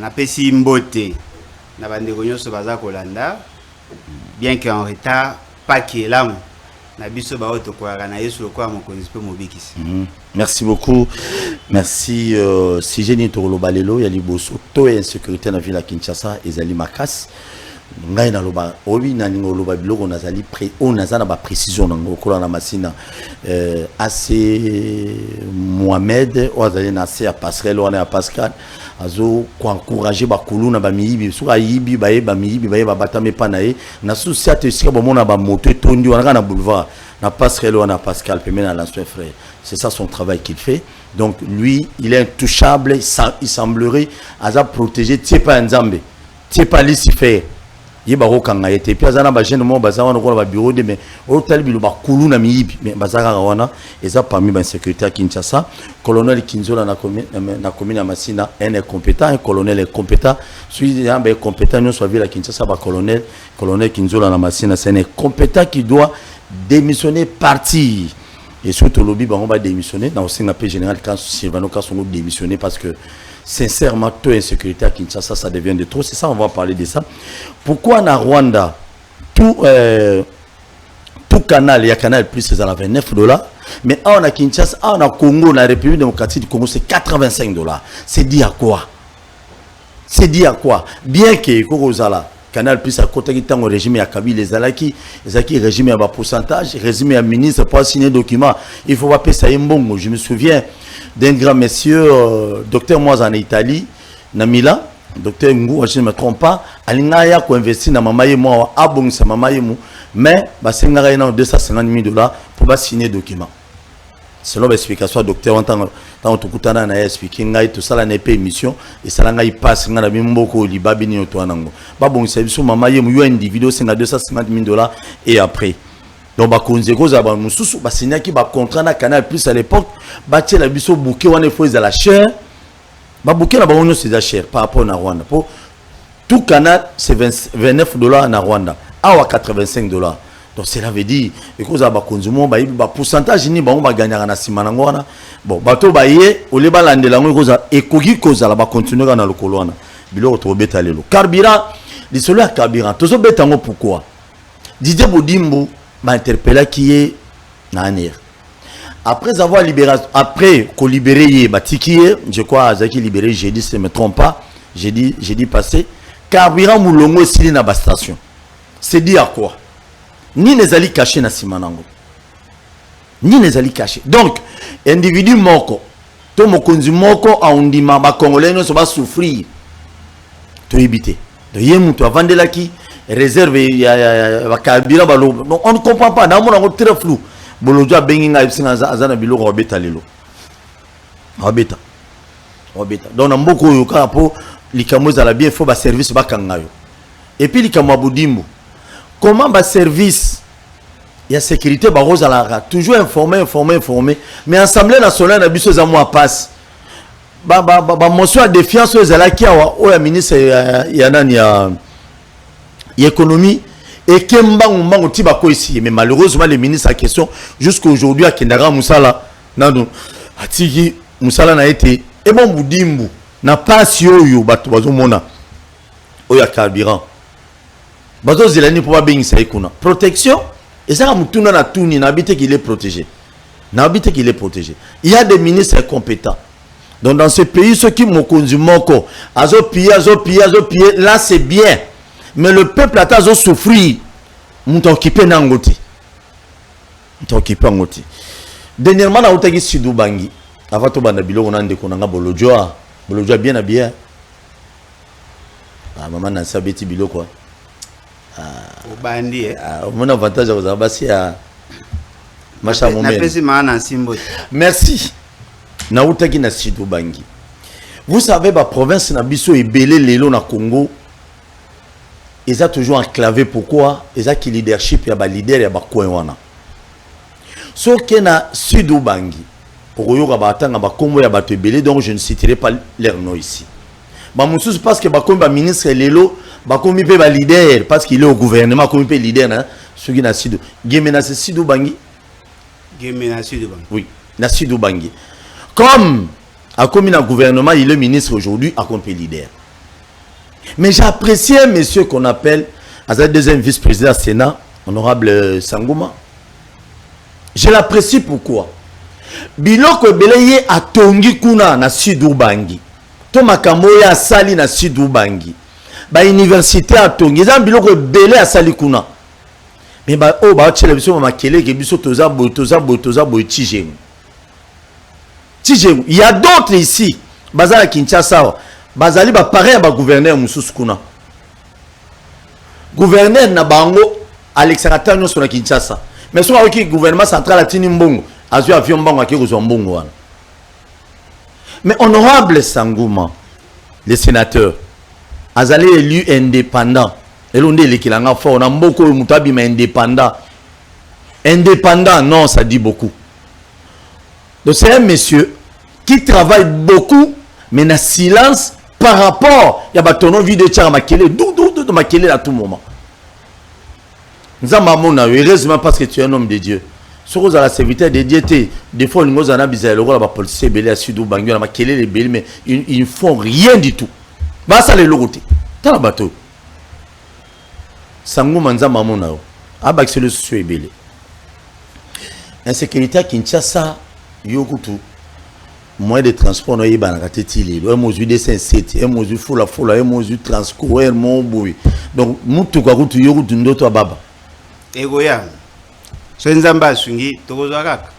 na pesi mbote na bandeko nyonso baza kolanda bien que en retard pas qui là na biso ba auto ko na Yesu ko amokonzi pe mobikisi. Merci beaucoup. Merci si génie toloba lelo ya liboso to et insécurité na ville à Kinshasa ezali makas. Ngai na loba obi na ningo loba biloko nazali on azana ba précision na ngoko na masina AC Mohamed o azali na C à Pascal on a Pascal azo ko encourager ba kuluna ba miyibi so ayibi ba miyibi ba batame panae na souci ate sika bo mona ba moto tondi wana na boulevard na Pascal on a Pascal pe mena l'ancien frère. C'est ça son travail qu'il fait. Donc lui, il est intouchable, il semblerait aza protéger tie pas nzambe. Tie pas Lucifer. Yebaro kanga yete puis azana ba jeune mo baza wana ko ba bureau de mais au talibi lo ba kuluna miyibi mais bazaka wana eza parmi ba sécurité à Kinshasa. Colonel Kinzola na commune ya Masina est compétent, un colonel est compétent. Celui est compétent nous soit ville à Kinshasa ba colonel Kinzola na Masina c'est un compétent qui doit démissionner partir. Et surtout lobby on va démissionner dans aussi un peu général quand Sylvano Kassongo démissionner parce que sincèrement taux insécurité à Kinshasa ça devient de trop. C'est ça on va parler de ça. Pourquoi en Rwanda tout canal il y a canal plus c'est à $29 mais en Kinshasa en Congo la République démocratique du Congo c'est $85. C'est dit à quoi? C'est dit à quoi? Bien que Korozala Canal plus à côté qui au régime à Kabila les Zalaki régime à bas pourcentage régime à ministre pour signer document il faut pas payer ça bon. Je me souviens d'un grand monsieur docteur Moise en Italie na Milan docteur Ngou je ne me trompe pas alingaya ko investir na mamaye moi abong sa mamaye mu mais ba sengara ina $250,000 pour ba signer document selon l'explication docteur tant tukutana na expliquer ngai tout ça la n'est pas émission et ça ngai passe ngana bimboko libabi ni to anango ba bon service mama ye mu individu singa $250,000 et après donc ba konzeko za ba mususu ba signaki ba contrat na Canal Plus à l'époque ba tie la biso bouquet wana faut za la cher ba bouquet na ba ono c'est cher par rapport na Rwanda pour tout canal c'est $29 na Rwanda awa $85. Donc cela veut dire que vous avez consommé ba pourcentage ni ba on va gagner na simana ngona bon bato ba ye o le balande la ngo za ekoki koza la ba continuer na lokolo wana bilo to beta lelo carburant li solo ya carburant to so beta ngo pourquoi Didier Bodimbo m'a interpellé qui est na aner après avoir libéré après ko libéré ye batiki je crois azaki libéré jeudi si je me trompe pas j'ai dit passé carburant mulongo esili na ba station c'est dit à quoi ni les alliés cachés na simanango ni les alliés cachés donc individu moko to mokonzi moko a undima ba congolais no so ba souffrir to éviter de yemu to vandela ki réserve ya ba kabila ba lo on ne comprend pas na mona très flou bolojo bengi nga ibsinga azana biloko obeta lelo obeta donc na mboko yo ka po likamo za la bien faut ba service ba kangayo et puis likamo budimbo. Comment va service il y a sécurité ba rose à la toujours informé mais assemblée nationale na biso za moi passe ba motion à défiance aux alaki au ya ministre ya nani ya économie et kembango tiba ko ici mais malheureusement le ministre à question jusqu'à aujourd'hui à Kendara Musala nando atiki Musala na été et bon budimbu na passe yo bato bazomona o ya carburant bazo zelani pour pas bingisa ikuna protection et ça mutuna na tuni na habite qu'il est protégé il y a des ministres compétents donc dans ce pays ceux qui mokonzi moko azo piller là c'est bien mais le peuple a azo souffrir muto occupé na ngoti dernièrement na utaki Sidou Bangi avant to banda biloko na ndeko na bolojo bien ah maman na sabeti biloko bandi mon avantage aux abassi à macha moment merci na utaki na Sidou Bangi vous savez ba province na biso ebele lelo na Congo ils a toujours enclavé pourquoi ils a qui leadership ya ba leader ya ba coin wana so que na Sidou Bangi pour yo ba tanga ba kombo ya ba to ebele donc je ne citerai pas leur nom ici ba mususu parce que ba komba ministre lelo ba komi pe ba leader parce qu'il est au gouvernement komi pe leader na ce qui na Sidou Geme na Sidou Bangi oui na Sidou Bangi comme A commis un gouvernement, il est ministre aujourd'hui, a compris leader. Mais j'ai apprécié un monsieur qu'on appelle, à la deuxième vice-président du Sénat, honorable Sangouma. Je l'apprécie pourquoi? Biloko Beleye a tongi kuna na Sud-Ubangi. To makambo ya sali na Sud-Ubangi. Ba université a tongi. Zan biloko Beleye a sali kuna. Mais ba o ba tshele biso makele ke biso toza boy tijemu. Tijemu. Il y a d'autres ici. Bazala Kinshasa. Bazali ba pareil ba gouverneur mususu kuna. Gouverneur na bango Alexandre Tanyo sur Kinshasa. Mais si on a le gouvernement central a tenu mbongo, a eu avion mbongo a kéro mbongo. Mais honorable Sangouma, le sénateur, azali élu indépendant. Et l'on dit qu'il a fort, on a beaucoup de moutabi mais indépendant. Indépendant, non, ça dit beaucoup. Donc c'est un monsieur qui travaille beaucoup, mais dans silence par rapport à batono vidéo tchara makele, d'où makele à tout moment. Heureusement parce que tu es un homme de Dieu. Si vous avez la serviteur de Dieu, des fois, nous avons besoin de la police, à Sud-Oubangi, mais ils ne font rien du tout. Bah, ça les logoté. T'as la bateau. Sangou manza mamona. Abak c'est le souci belé. Insécurité à Kinshasa, yokutu. Moyen de transport, nous y a un tétili. Un mesure de Saint-Sét, un mesure foula, un mesure transcours, un mot. Donc, nous tout quoi, tu yokutu ndoto baba. Egoya, so nzamba sungi tokozwa kaka.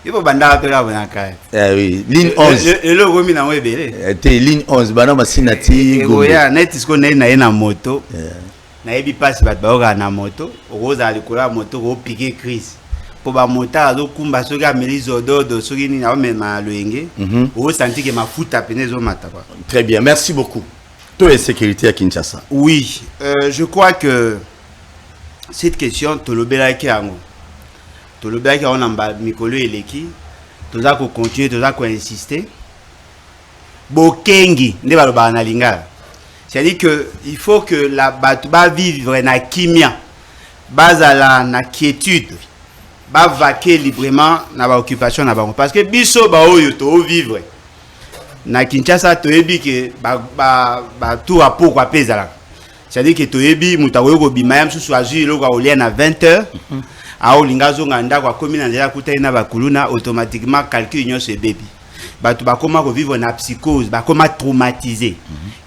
Ipo banda apela bonaka. Oui, ligne 11. Le gomi na webele. Te ligne 11 bana masinati Egoya, net isko na moto. Na ebi passe bat ba na moto, okoza likola moto ko piquer crise. Po ba mota azo kumba soki amelizo dodo soki ni na mema loenge. O senti que mafuta penezo mataba. Très bien, merci beaucoup. Toi sécurité à Kinshasa. Oui, je crois que cette question, Tolobelaki Ango. Tolobelaki on a Mikolo Eleki. Toza ko continuer, toza ko insister. Bokengi, ne ba loba na linga. C'est-à-dire que il faut que la batuba vivre na kimia. Bazala na quiétude. Ba vaquer librement na ba occupation na bango parce que biso ba oyo to vivre. Na Kinshasa to ebi ke ba tout à pourquoi pezala. C'est-à-dire que toyebi mutakoyo ko bimayam susu azui loko a na 20h a olingazo nganda kwa komi na nzela kutai na bakuluna automatiquement calcul union se bebi batu bakoma ko vivre na psychose bakoma traumatisé.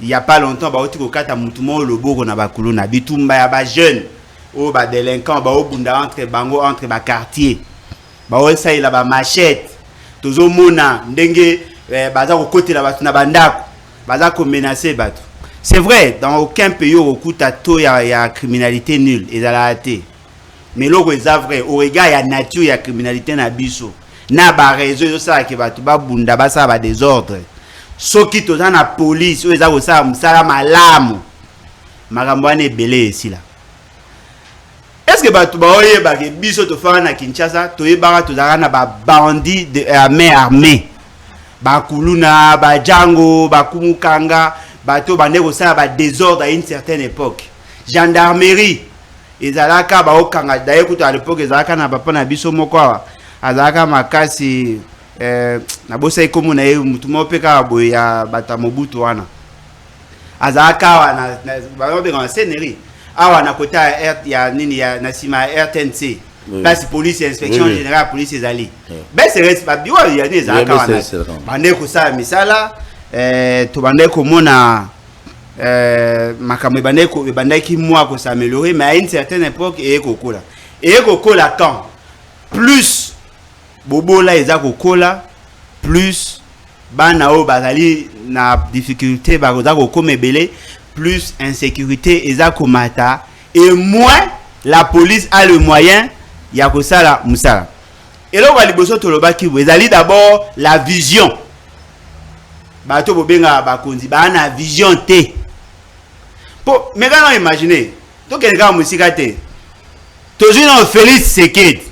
Il y a pas longtemps ba oti ko kata mutumo loboko na bakuluna bitumba ya ba jeune o ba délinquant ba obunda entre bango entre ba quartier ba osa ila ba machette tozo mona ndenge baza ko kotela batu na bandako baza ko menacer batu. C'est vrai, dans aucun pays au coup il y a criminalité nulle, et ça l'a été. Mais là, c'est vrai, au regard, il y a nature, il y a criminalité na biso. Na ba réseau, ça qui va tout bas bunda, ba ça va désordre. Ce qui tout dans la police, ils ont ça, ça malamu. Marambouane belé ici là. Est-ce que ba tout bas oye ba que biso to fa na Kinshasa, to yebara to zara na ba bandit de main armée. Ba kuluna, ba Django, ba kumukanga. Bateau bandeko ça va désordre à une certaine époque. Gendarmerie ezalaka ba okanga d'ailleurs kuta à l'époque ezalaka na papa na biso moko azalaka makasi na bosa ikomo na mutu mopeka boya bata Mobutu wana azalaka wana ba obenga na scenery awa na kota ya nini ya nasima RTNC place police inspection générale police ezali ben c'est reste ba biwa ya ni ezalaka wana bandeko ça misala to bandeko mona makambo bandeki moi ko s'améliorer mais à une certaine époque et kokola quand plus bobola eza kokola plus bana o bazali na difficulté bakoza ko komebele plus insécurité eza komata et moins la police a le moyen ya kosala musala et là on va liboso tolobaki ezali d'abord la vision. Bato bobenga bakonzi ba na vision te. Po mais quand on imagine, to quelqu'un musika te. Toujours Félix Sekedi.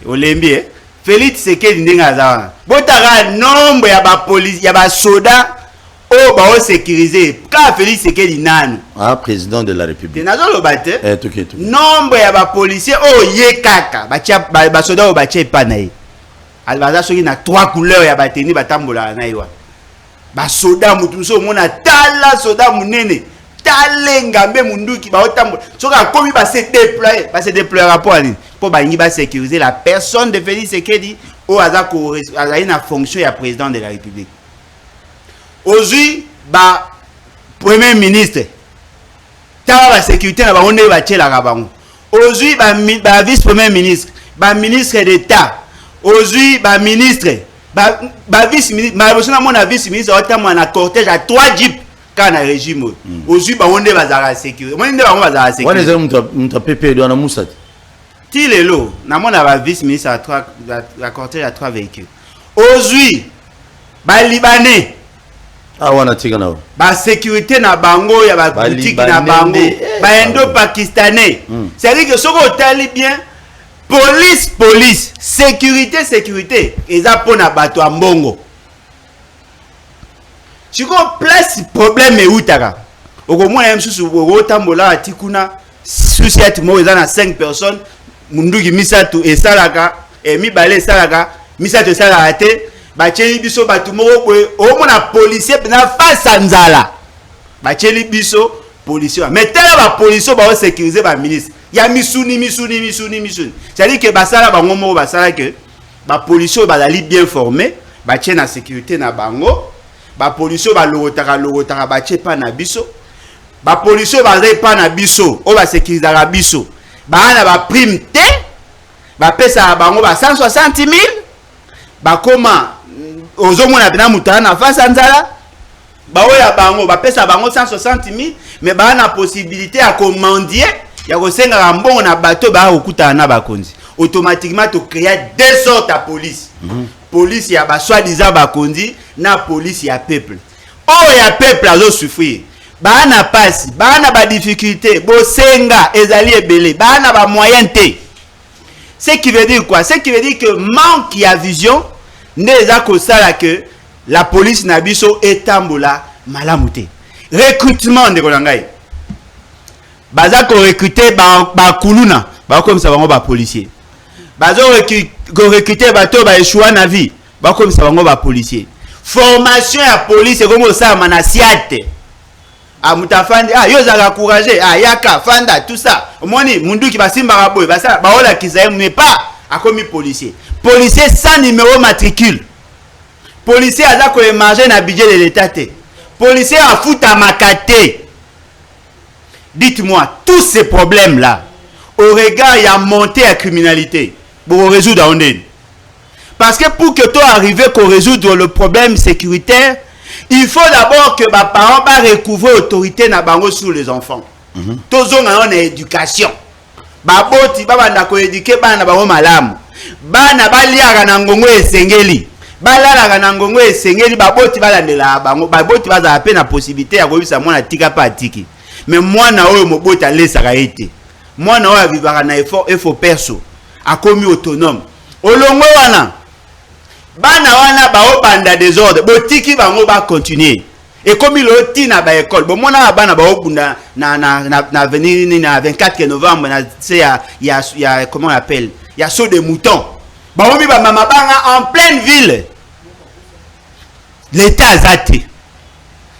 Olembi Félix Sekedi ndinga za. Botaka nombre ya ba police ya ba soda o ba o sécuriser. Ka Félix Sekedi nani? Ah président de la République. Tenazo lo bate. Tout. Nombre ya ba policier o ye kaka. Ba soda o ba che panayi. albaza soki na 3 couleurs ya bateni batambola na iwa ba soda mutu so mona tala soda munene talenga mbe munduki ba otambola soka komi ba se déployer rapport ali pour ba ngi ba sécuriser la personne de Félix Tshisekedi au hasard a une fonction ya président de la République. Aujourd'hui ba premier ministre ta ba sécurité na ba onde ba tchela ka bango. Aujourd'hui ba vice premier ministre, ba ministre d'État, aujourd'hui ba ministre, ba vice ministre, ma bosona mon vice ministre otamwa na cortège à 3 jeeps quand na régime. Aujourd'hui ba onde ba za sécurité. Mon nde ba on ba za sécurité. Wale za mta PP do na Moussa. Ti lelo na mon vice ministre à 3 la cortège à 3 véhicules. Aujourd'hui ba libanais ah wana tika na ba sécurité na bango ya ba boutique na bango ba indo-pakistanais. C'est-à-dire que ce qu'on tali bien police sécurité eza pona bato ya mbongo. Siko place problème eutaka okomona msusu otambola atikuna susi ati mo eza na 5 personnes munduki misatu esalaka mibale esalaka misatu esalaka te bacheli biso batu moko boye omona policier na face nzala bacheli biso policier mais tala ba policier ba sécuriser ba ministre ya misuni c'est-à-dire que basala bango moko basala que ba policier bazali bien formé ba tient na sécurité na bango ba policier ba logotaka ba tient pas na biso ba policier bazali pas na biso o ba sécuriser la biso ba na ba prime te ba pesa bango ba 160 000 ba koma ozomona bina mutana face nzala ba oya bango ba pesa bango 160 000 mais ba na possibilité à commandier ya kosenga mbongo na bateau ba okuta na bakonzi automatiquement to créer deux sortes à police police ya ba soi-disant bakonzi na police ya peuple ya peuple azo souffrir ba na passe ba na ba difficulté bo senga ezali ebele ba na ba moyen te. Ce qui veut dire quoi? Ce qui veut dire que manque ya vision neza ko sala que la police na biso etambola malamu te. Recrutement de kolangai baza ko recruter ba kuluna ba comme ça bango ba policier bazo recruter bato ba échouer na vie ba comme ça bango ba policier. Formation ya police comme ça manasiate mutafandi yo zaka encourager yaka fanda tout ça omoni mundu ki basimba raboy basa baola kizaye mais pas akomi policier sans numéro matricule policier aza ko émarger na budget de l'état te policier a fouta makate. Dites-moi tous ces problèmes là au regard il y a monté à criminalité pour résoudre on est parce que pour que toi arriver qu'on résoudre le problème sécuritaire il faut d'abord que les parents recouvrir l'autorité na bango sur les enfants. Tous ont une éducation. Baboti baba na ko éduquer bana bango malamu. Bana baliaka na ngongo esengeli. Balala na ngongo esengeli baboti balandela bango. Baboti baza pe na possibilité ya kobisa mwana tika pa tiki. Mais mwana oyo moboti alesaka ete. Mwana oyo vivaka na effort perso. Akomi autonome. Olongo wana bana wana ba obanda désordre botiki bango ba continuer et comme il oti na ba école bon mona bana ba obunda na venir na 24 novembre na c'est ya comment on appelle ya saut de mouton ba omi ba mama banga en pleine ville l'état azati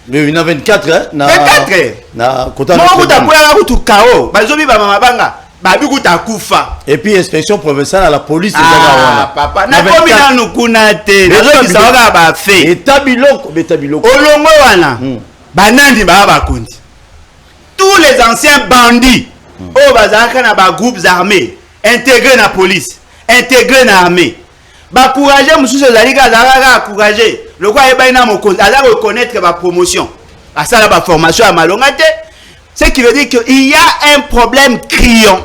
mais il y a 24 hein na 24 na kota mo kuta kwa kutu kao ba zomi ba mama banga babikuta kufa et puis inspection provinciale à la police papa na komi na nukuna te nazo kisaka ba fait état biloko olongo wana banandi ba bakundi tous les anciens bandits au bazaka na ba groupes armés intégrés na police intégrés na armée ba courager mususu zalika zalaka courager le quoi eba ina mokonzi ala reconnaître ba promotion asala ba formation à malonga te. Ce qui veut dire qu'il y a un problème criant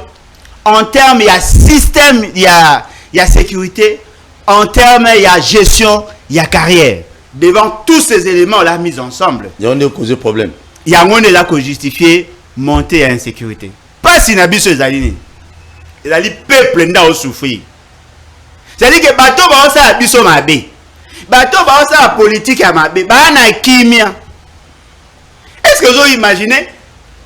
en termes, il y a système, il y a sécurité, en termes, il y a gestion, il y a carrière. Devant tous ces éléments là mis ensemble, il y a un causé problème. Il y a un là qui justifie monter à insécurité. Pas si n'abuse les alignés. Les alliés peuple n'a pas souffrir. C'est-à-dire que bateau va aussi à biso mabé. Bateau va aussi à politique à mabé. Ba na kimia. Est-ce que vous imaginez?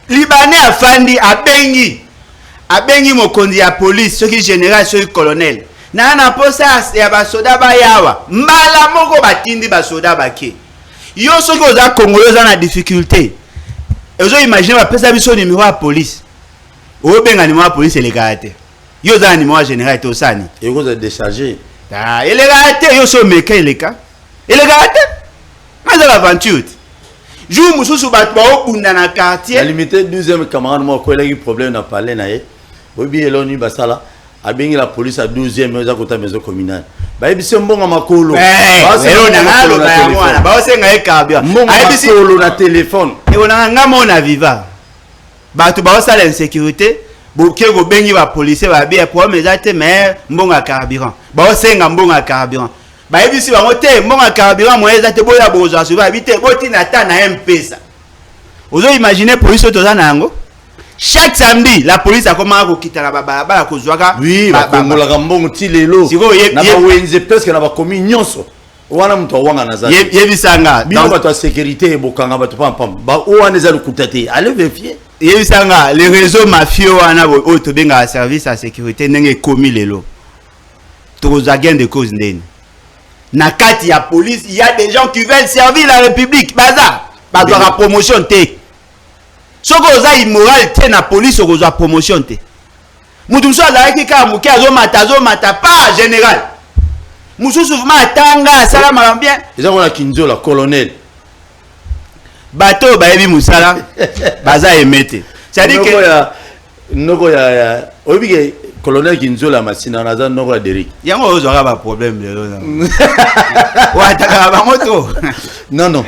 Libanais a fandi abengi mokondi ya police, ceux qui général, ceux qui colonel. na posa ya basoda ba yawa mbala moko batindi basoda bake yo soki oza congolais oza na difficulté ozo imaginer bapesa biso numéro ya police obenga numéro ya police elekaka te yo oza na numéro ya général te osani ekoza décharger elekaka te yo so omeka elekaka te maza baventure te jour mosusu bato baobunda na quartier la limité 12e camarade moko elaki problème na palais na ye oyebi eloni basala abengi la police à 12e oza kota maison communale bayebisi mbongo makolo baosenga ye kabia makolo na téléphone ekonanga nga mona viva bato baosala insécurité boke kobengi bapolisier babia problème eza te mais mbongo ya carburant baosenga mbongo ya carburant bayebisi bango te mbongo ya carburant moye eza te boya bozwa suba abi te botina ata na ye mpesa ozo imaginer police oyo toza na yango chaque samedi la police akomaka kokita na babalabala kozwaka oui bakongolaka mbongo ti lelo na bawenze presque na bakomi nyonso wana moto awanga na za yebisanga bino bato ya sécurité ebokanga bato pampam wana eza lokuta te ale vérifier yebisanga le réseau mafieux wana oyo tobengaka service ya sécurité ndenge ekomi lelo tokozwa gain de cause ndeni na kati ya police il y a des gens qui veulent servir la république baza bazwaka promotion te soko oza immoral te na police okozwa promotion te mutu mosusu azalaki kaka moke azomata pas général mosusu vraimen atanga asala makambo bien eza kona kinzola colonel bato bayebi mosala baza eme te c'est-à-dire que noko ya oyebi ke colonel kinzola masina naza noko ya Derrick yango ozwaka baproblème lelo watakaka bango to non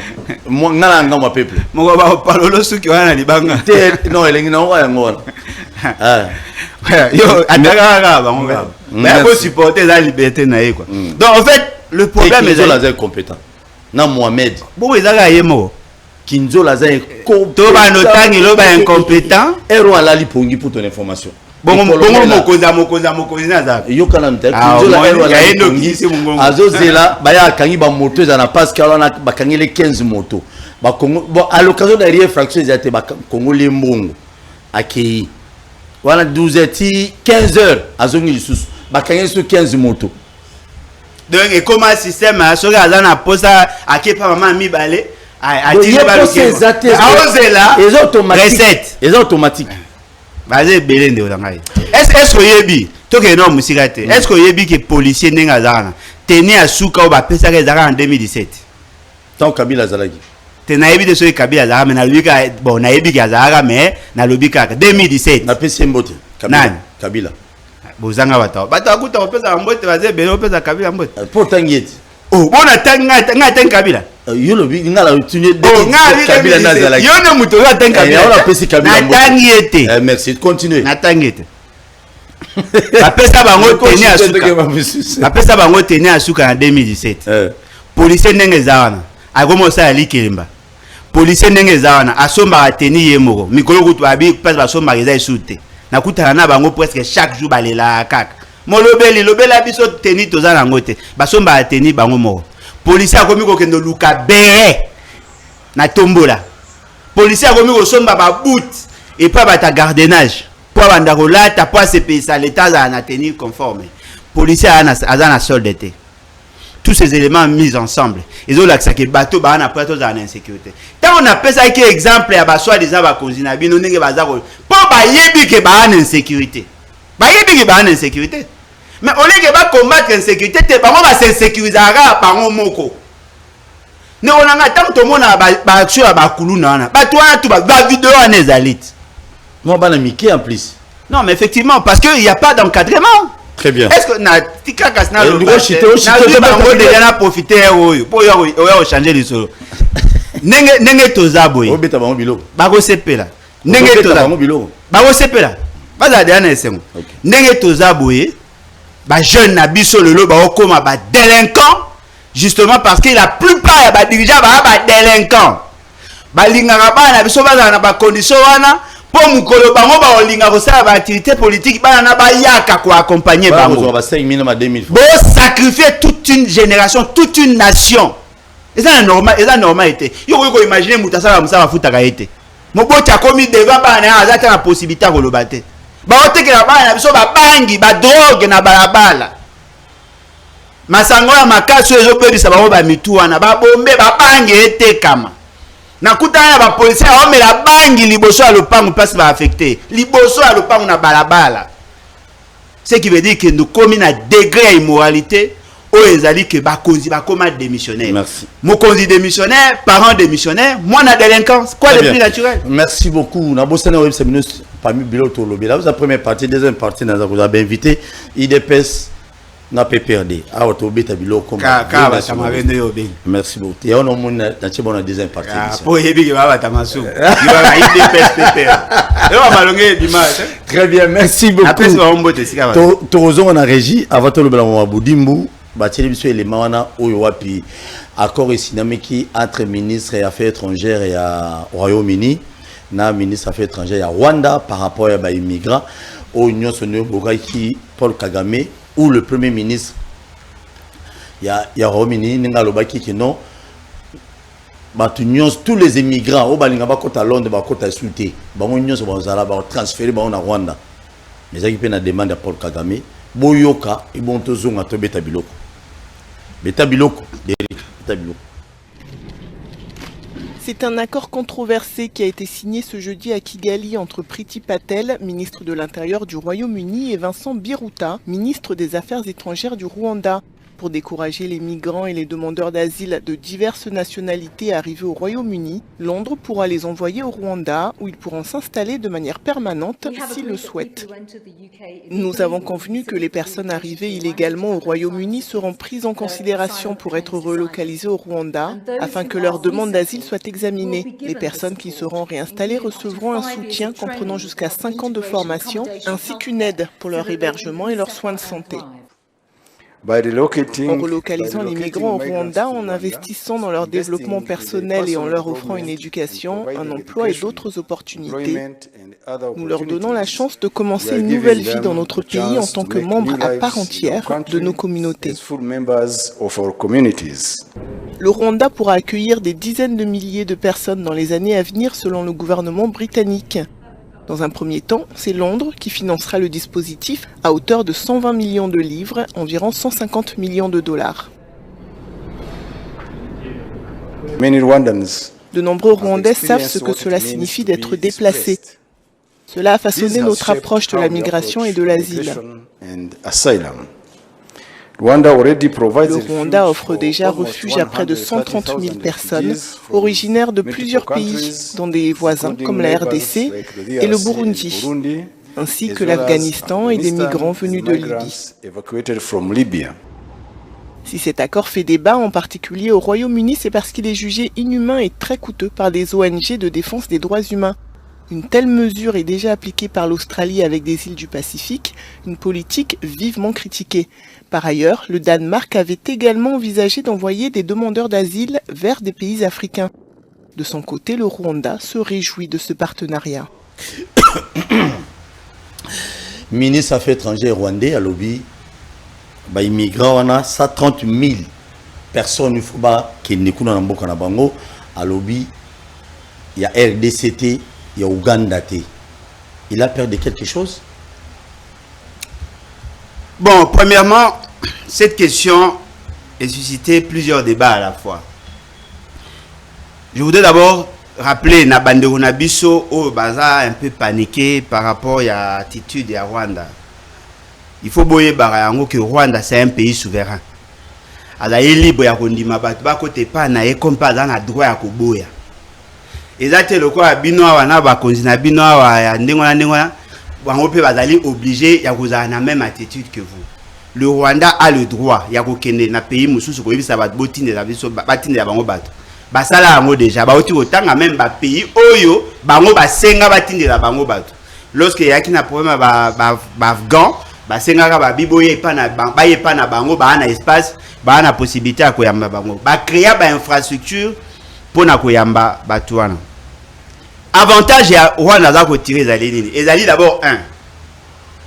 ngana nga mwa peuple moko bapalolo suki wana na libanga te non elengi nango yango wana yo atakaka bango bako supporter la liberté na ye quoi donc en fait le problème est Kinzola est compétent na Mohamed bon ezaka ye moko Kinzola est compétent to ba notangi lo ba incompétent ero alali pongi pour ton information bongo mokonzi na za yokana mta Kinzola ero alali pongi azozela baya kangi ba moto za na passe wana bakangele 15 moto ba Congo bon à l'occasion de la fraction ils étaient ba Congo les mbongo akei wana 12h 15h azongi lisusu bakangeli sur 15 moto donc et comment système soki aza na posa akepa mama mibale eza automatique baza ebele nde olangai est-ce oyebi tokende na mosika te est-ce oyebi ke policier ndenge azaka na teni ya suka oyo bapesaka ezalaka en 2017 tant Kabila azalaki te nayebi te soki Kabila azalaka me nalobi kaka bon nayebi ke azalaka me nalobi kaka 2017 napesi mbote Kabila bozanga bato akuta kopesa mbote baza ebele opesa Kabila mbote po tangi eti bona tangi nga tangi Kabila yo lobi ngala utunye Kabila nazalaki yo ne muto ya tangi Kabila ona pesi Kabila mbote natangi ete merci continue natangi ete bapesa bango teni ya suka bapesa bango teni ya suka na 2017 policier ndenge eza wana akomosala likelemba policier ndenge eza wana asombaka teni ye moko mikolo kutu babi place basombaka eza esu te nakutana na bango presque chaque jour balela kaka molobeli lobela biso teni toza nango te basombaka teni bango moko policier akomi kokende luka bere na tombola policier akomi kosomba babout epa bata gardenage po banda kolata po asepesa l'état azala na teni conforme policier aza na solde te tous ces éléments mis ensemble ils ont l'accès que bateau ba na prato za na insécurité tant on appelle ça qui exemple ya ba soi-disant ba konzina bino ndenge baza ko po ba yebi ke ba na insécurité mais au lieu que ba combattre insécurité te bango ba sécuriser ara bango moko ne on a tant to mona ba action ya ba kuluna na ba toi tout ba vidéo en ezalite moi ba na miki en plus non mais effectivement parce que il y a pas d'encadrement. Très bien. Est-ce que na tika kasna le bango déjà na profiter oyo po yo changer les solo nenge tozaboy obeta bango biloko bako sepela nenge toza bango biloko bako sepela baza de na esengo nenge tozaboy ba jeune na biso lelo ba okoma ba délinquant justement parce que la plupart ya ba dirigeants ba délinquant ba lingaka ba na biso baza na ba condition wana pour mukolo bango ba olinga kosala ba activité politique bana na ba yaka ko accompagner bango ba 5000 na 2000 bo sacrifier toute une génération toute une nation et ça normal était yo ko imaginer mutasala musala futaka été moboti akomi devant bana azata na possibilité ko lobate ba otekela bana biso ba bangi ba drogue na balabala masango ya makasi ezobebisa bango bamitu wana babombe babangi etekama nakutana na bapolisi aomela bangi liboso ya lopango place baaffecté liboso ya lopango na balabala. Ce qui veut dire que nous commis un degré d'immoralité où ils ont dit que bakonzi bakoma démissionnaire. Merci. Mokonzi démissionnaire, parents démissionnaires, moi na délinquance. Quoi de plus naturel? Merci beaucoup. Na bossé na web ministre parmi Biloto lobby. Là, la première partie, deuxième partie, nous avons invité IDPS na PPRD. Ah, autobé tabilo comme. Merci beaucoup. Et on a mon na la deuxième partie. Ah, pour yebi que va tamasu. Il va IDPS PPRD. Et on va longer dimanche. Très bien, merci beaucoup. Après ça on botte sika. Torozo on a régie avant le blanc Boudimbu, ba télévision élément wana oyo wapi accord isinamiki entre ministre des Affaires étrangères et au Royaume-Uni. Na ministre des Affaires étrangères à Rwanda par rapport à immigrants au Union Sono Boraiki Paul Kagame ou le premier ministre ya Royaume-Uni ninga lobaki que non tous les immigrants au balinga bakota Londres bakota souté bango union so bazala ba transférer ba na Rwanda mais ça qui peut na demande à Paul Kagame boyoka et bon tozonga to beta biloko C'est un accord controversé qui a été signé ce jeudi à Kigali entre Priti Patel, ministre de l'Intérieur du Royaume-Uni, et Vincent Biruta, ministre des Affaires étrangères du Rwanda, pour décourager les migrants et les demandeurs d'asile de diverses nationalités arrivés au Royaume-Uni. Londres pourra les envoyer au Rwanda, où ils pourront s'installer de manière permanente s'ils le souhaitent. Nous avons convenu que les personnes arrivées illégalement au Royaume-Uni seront prises en considération pour être relocalisées au Rwanda, afin que leur demande d'asile soit examinée. Les personnes qui seront réinstallées recevront un soutien comprenant jusqu'à 5 ans de formation, ainsi qu'une aide pour leur hébergement et leurs soins de santé. En relocalisant les migrants au Rwanda, en investissant dans leur développement personnel et en leur offrant une éducation, un emploi et d'autres opportunités, nous leur donnons la chance de commencer une nouvelle vie dans notre pays en tant que membres à part entière de nos communautés. Le Rwanda pourra accueillir des dizaines de milliers de personnes dans les années à venir selon le gouvernement britannique. Dans un premier temps, c'est Londres qui financera le dispositif à hauteur de 120 millions de livres, environ 150 millions de dollars. De nombreux Rwandais savent ce que cela signifie d'être déplacés. Cela a façonné notre approche de la migration et de l'asile. Le Rwanda offre déjà refuge à près de 130 000 personnes originaires de plusieurs pays, dont des voisins comme la RDC et le Burundi, ainsi que l'Afghanistan et des migrants venus de Libye. Si cet accord fait débat, en particulier au Royaume-Uni, c'est parce qu'il est jugé inhumain et très coûteux par des ONG de défense des droits humains. Une telle mesure est déjà appliquée par l'Australie avec des îles du Pacifique, une politique vivement critiquée. Par ailleurs, le Danemark avait également envisagé d'envoyer des demandeurs d'asile vers des pays africains. De son côté, le Rwanda se réjouit de ce partenariat. Ministre des Affaires étrangères rwandais à lobby, immigrants, on a 130 000 personnes qui ne connaissent pas beaucoup bango à lobby. Il y a RDCT, il y a Ouganda. Il a perdu quelque chose? Bon, premièrement, cette question a suscité plusieurs débats à la fois. Je voudrais d'abord rappeler Nabandero Nabiso au Baza un peu paniqué par rapport à l'attitude de Rwanda. Il faut boyer Barayango que Rwanda c'est un pays souverain. Alors il est libre à Kondima Batba côté pas na comme pas dans la droit à Koboya. Exactement le quoi binoa wana ba konzina binoa wa ndengona ndengona bango pe bazali obligé ya kozala na même attitude que vous. Le Rwanda a le droit ya kokende na pays mususu ko yebisa bat botinde la biso batinde ya bango bato. Basala yango déjà ba oti otanga même ba pays oyo bango basenga batinde la bango bato. Lorsque yaki na problème ba afghan basenga ka ba biboye pa na bango ba na espace ba na possibilité ya koyamba bango. Ba créer ba infrastructure pour na koyamba bato wana. Avantage ya Rwanda za ko tirer ezali nini? Ezali d'abord un.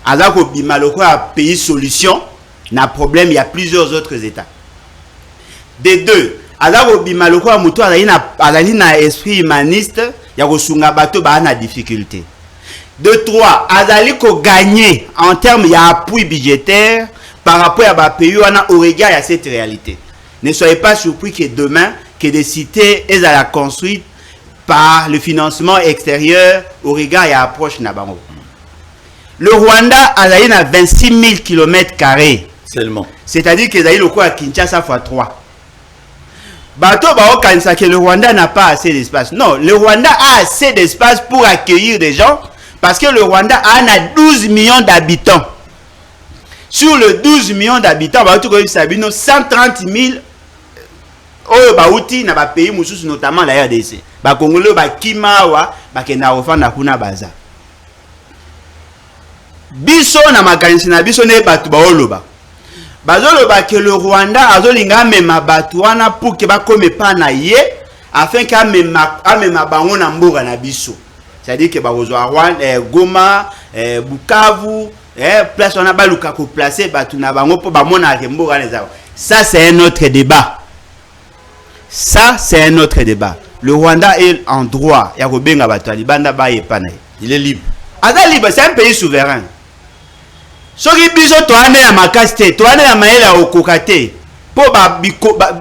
Azako bimaloko a pays solution na problème il y a plusieurs autres états. De deux, azako bimaloko a muto azali na esprit humaniste ya ko sunga bato ba na difficulté. De trois, azali ko gagner en termes ya appui budgétaire par rapport à pays au regard à cette réalité. Ne soyez pas surpris que demain, que des cités elles allaient construites par le financement extérieur au regard et à l'approche Nabango. Le Rwanda a 26 000 km². Seulement. C'est-à-dire que le quoi à Kinshasa x3. Bateau que le Rwanda n'a pas assez d'espace. Non, le Rwanda a assez d'espace pour accueillir des gens parce que le Rwanda a 12 millions d'habitants. Sur le 12 millions d'habitants, 130 000 bauti na ba pays mususu notamment la RDC. Ba Congolais ba kimawa ba kena ofanda kuna baza. Biso na makanisi na biso ne batu ba oloba. Bazoloba que le Rwanda azolinga mema batu wana pour que ba kome pa na ye afin que amema bango na mboka na biso. C'est-à-dire que ba ozwa Rwanda Goma, Bukavu, place on a baluka ko placer batu na bango pour ba mona ke mboka na zao. Ça c'est un autre débat. Ça, c'est un autre débat. Le Rwanda est en droit. Il est libre. Libre, c'est un pays souverain. Si tu as makasté, tu as maïla au kokate, pour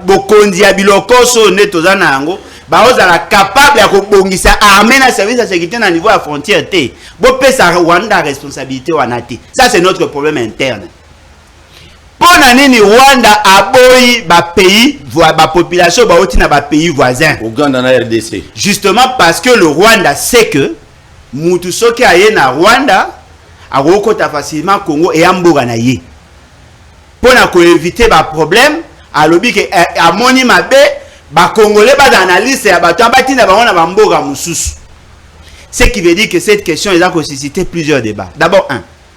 bokondi abilokoso netozana ango, la capable de faire armée na service de sécurité à niveau de la frontière. Bo pesa Rwanda responsabilité wanati. Ça c'est notre problème interne. Pour nani Rwanda aboyi ba pays ba population ba oti na ba pays voisins. Ouganda na RDC. Justement parce que le Rwanda sait que mutu soki aye na Rwanda akokota facilement Congo et amboka na ye. Pour na ko éviter ba problème alobi ke amoni mabe ba congolais ba analyse ya ba batina ba na ba mboka mususu. Ce qui veut dire que cette question elle a suscité plusieurs débats. D'abord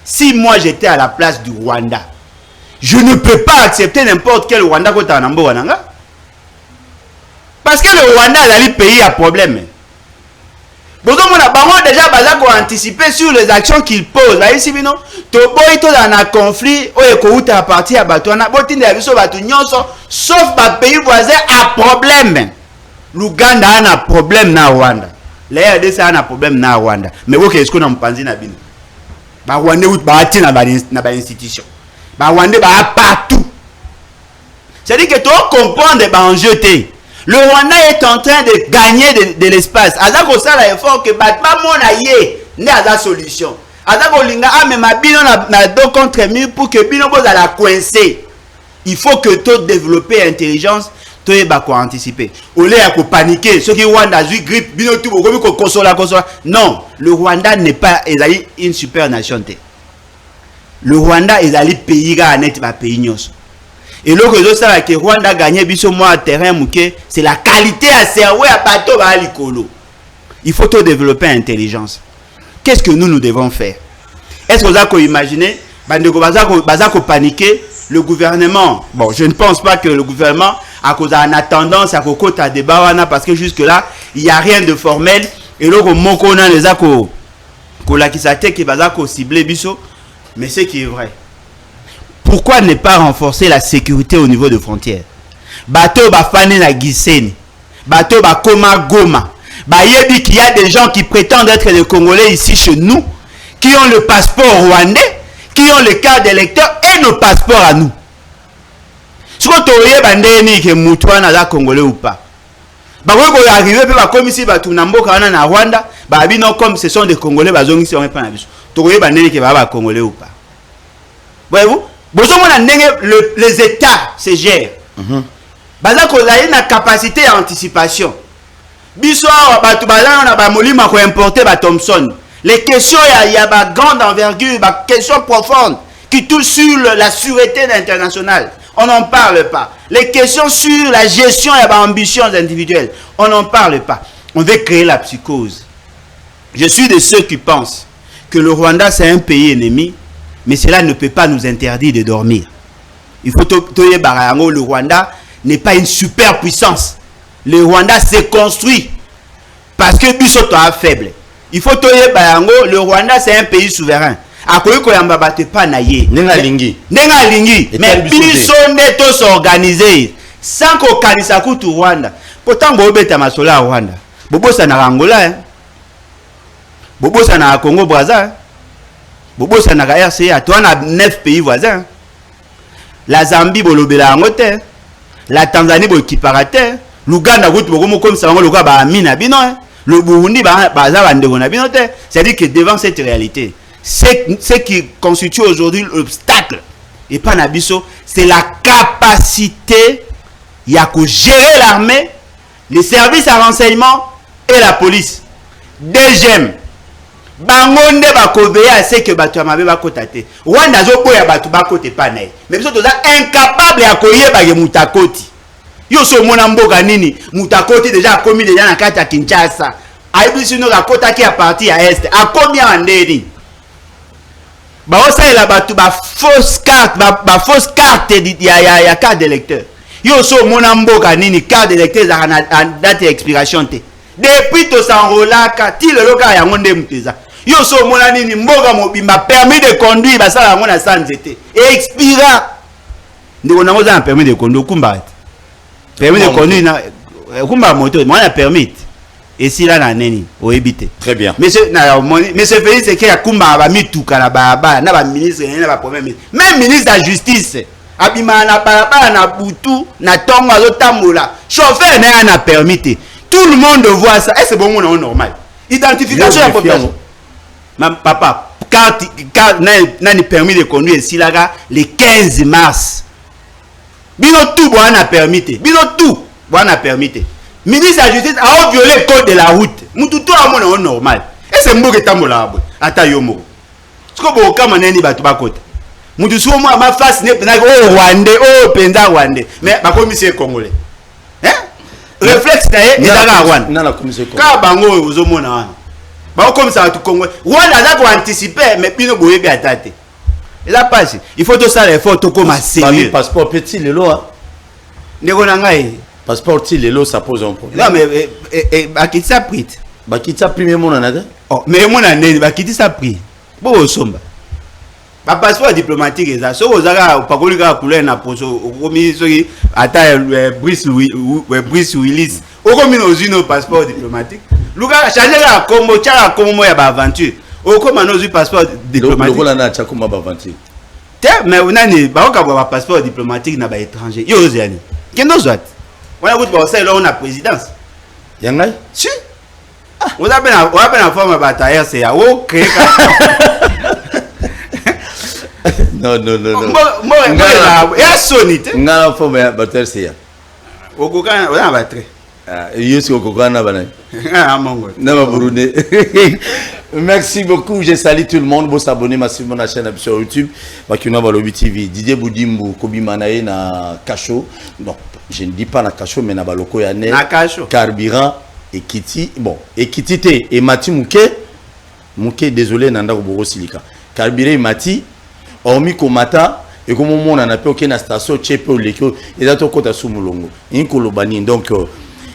si moi j'étais à la place du Rwanda, je ne peux pas accepter n'importe quel Rwanda qui est en Ambo Wananga. Parce que le Rwanda est un pays à problème. Donc on a déjà anticipé sur les actions qu'il pose. Là ici, non, Toboy tout dans un conflit, où à partir à Batouana, sauf les pays voisins à problème. L'Ouganda a un problème na Rwanda. La RDC a un problème na Rwanda. Mais où est-ce qu'on a un panzi na bino? Ba Rwanda ou ba ati na ba institution. Ba Rwanda ba partout. C'est-à-dire que tu comprends des enjeux. Le Rwanda est en train de gagner de l'espace. Azako sala effort que batma mona ye ne aza solution. Azako linga amema bino na do contre mur pour que bino boza la coincer. Il faut que tu développes intelligence, tu eba ko anticiper. Au lieu de paniquer, ceux qui Rwanda eu grippe, bino tout bokomi ko consola. Non, le Rwanda n'est pas une super nation. Le Rwanda est un pays ga net ba pays nyos. Et le réseau ça que Rwanda gagné biso moi terrain mouké, c'est la qualité à cerveau à bateau ba likolo. Il faut tout développer intelligence. Qu'est-ce que nous devons faire? Est-ce que vous avez imaginé bandeko bazako paniquer le gouvernement? Bon, je ne pense pas que le gouvernement a cause a tendance à kokota débat wana parce que jusque là, il y a rien de formel et le moko na les ako la kisate qui bazako cibler biso, mais c'est qui est vrai. Pourquoi ne pas renforcer la sécurité au niveau de frontières? Bateau ba fane na Giseni, bateau ba koma Goma, ba yebi qu'il y a des gens qui prétendent être des Congolais ici chez nous, qui ont le passeport rwandais, qui ont le carte d'électeur et nos passeports à nous. Si vous avez bandeni que Moutouana là Congolais ou pas, bah vous pouvez arriver puis comme ici bah tout n'amboka na Rwanda, bah non comme ce sont des Congolais bah zongi si on est pas na biso. Tu avez bandeni que bah Congolais ou pas. Voyez-vous? Les États se gèrent. Baza ko la une capacité d'anticipation. Biso batu bala na ba molima ko importer ba Thomson. Les questions il y a ba grande envergure, ba questions profondes qui touchent sur la sûreté internationale. On n'en parle pas. Les questions sur la gestion et ba ambitions individuelles, on n'en parle pas. On veut créer la psychose. Je suis de ceux qui pensent que le Rwanda c'est un pays ennemi. Mais cela ne peut pas nous interdire de dormir. Il faut que le Rwanda n'est pas une superpuissance. Le Rwanda s'est construit parce que Bisoto est faible. Il faut que le Rwanda c'est un pays souverain. Mais Bisoto est s'organiser sans qu'on kanisa kutu Rwanda. Pourtant, Bobeta Masola Rwanda. Bobosa na Angola. Bobosa na Congo Brazza. Bobo ça n'a RCA, toi on a 9 pays voisins. La Zambie bolobela yango te, la Tanzanie boekipara te, l'Ouganda gout bokomo comme ça le ba amina bino, le Burundi baza bandeko na bino te. C'est-à-dire que devant cette réalité, ce qui constitue aujourd'hui l'obstacle et pas nabiso, c'est la capacité ya ko gérer l'armée, les services à renseignement et la police. Deuxième, bangonde bakobeya c'est que batu amabe bakotate. Rwanda zo boya batu bakote pa nae. Mais biso toza incapable ya koyeba ke mutakoti. Yo so mona mboka nini mutakoti déjà komi déjà na kati ya Kinshasa. Aibisu no rakota ki a parti ya est. A komi ya ndeni. Ba osalela batu ba fausse carte ba fausse carte ya carte d'électeur. Yo so mona mboka nini carte d'électeur za na date d'expiration te. Depuis to s'enrolaka ti le loka ya ngonde muteza. Yo so mona nini mboka mobimba permis de conduire ba sala ngona sans été. Expira. Ndiko nango za permis de conduire kumba. Permis de conduire na kumba moto, moi na permis. Et si là na neni o éviter. Très bien. Monsieur Félix c'est que ya kumba ba mituka na ba na ba ministre na ba premier ministre. Même ministre de la justice. Abima na parapara na butu na tongo azotambola. Chauffeur na permis. Tout le monde voit ça. Et c'est bon, on est normal. Identification de la population. Ma papa, quand n'a permis de conduire ici là, le 15 mars. Bino tout bon a permis. Bino tout bon a permis. Ministre de la Justice a violé le code de la route. Moutou tout a mon normal. Et c'est mbouke tambola. Ata yomo. Ce que vous avez dit, c'est que moutou sou moi ma face n'est pas au Rwandais, au Penda Rwandais. Mais ma commission congolais. Réflexe d'ailleurs et dans la Rwanda. Non, la commission. Car bango ozomona wana. Ba comme ça tout Congo. Rwanda ça doit anticiper mais puis no boye bi atate. Et là passe. Il faut tout ça l'effort to comme sérieux. Passeport petit lelo hein. Ndeko na ngai. Passeport petit lelo ça pose un problème. Non mais bakiti ça prit. Bakiti ça premier mon nada. Oh mais mon année bakiti ça prit. Bo somba. Ba passeport diplomatique eza so ozaka pakolika couleur na poso okomi soki ata Brice Willis okomi no zino passeport diplomatique luka changer la combo tcha combo ya ba aventure okoma no zi passeport diplomatique lokola na tcha komba ba aventure te mais unani ba oka ba passeport diplomatique na ba étranger yo ozani kendo zwat wana kuti ba osela on a présidence yangai si on a ben forme ba tailleur c'est ya o créer non. Moi, ya sonite. Ngala forme ya bater c'est ya. Okokana, on a battre. Yosi okokana bana. Ah mongo. Na ba Burundi. Merci beaucoup, je salue tout le monde. Vous s'abonnez massivement à la chaîne sur YouTube. Bakina Balobi TV. Didier Boudimbo, Kobi Manae na Kacho. Non, je ne dis pas na Kacho, mais na Baloko Yane. Na Kacho. Carburant et Kiti. Bon, et Kitité et Mati Mouké. Mouké, désolé, Nanda Koboro Silika. Carburant et Mati. Hormis Komata. Et comme on a appelé aucune station, Tchepe ou Lekio, et là, tout côté sous Moulongo. Donc,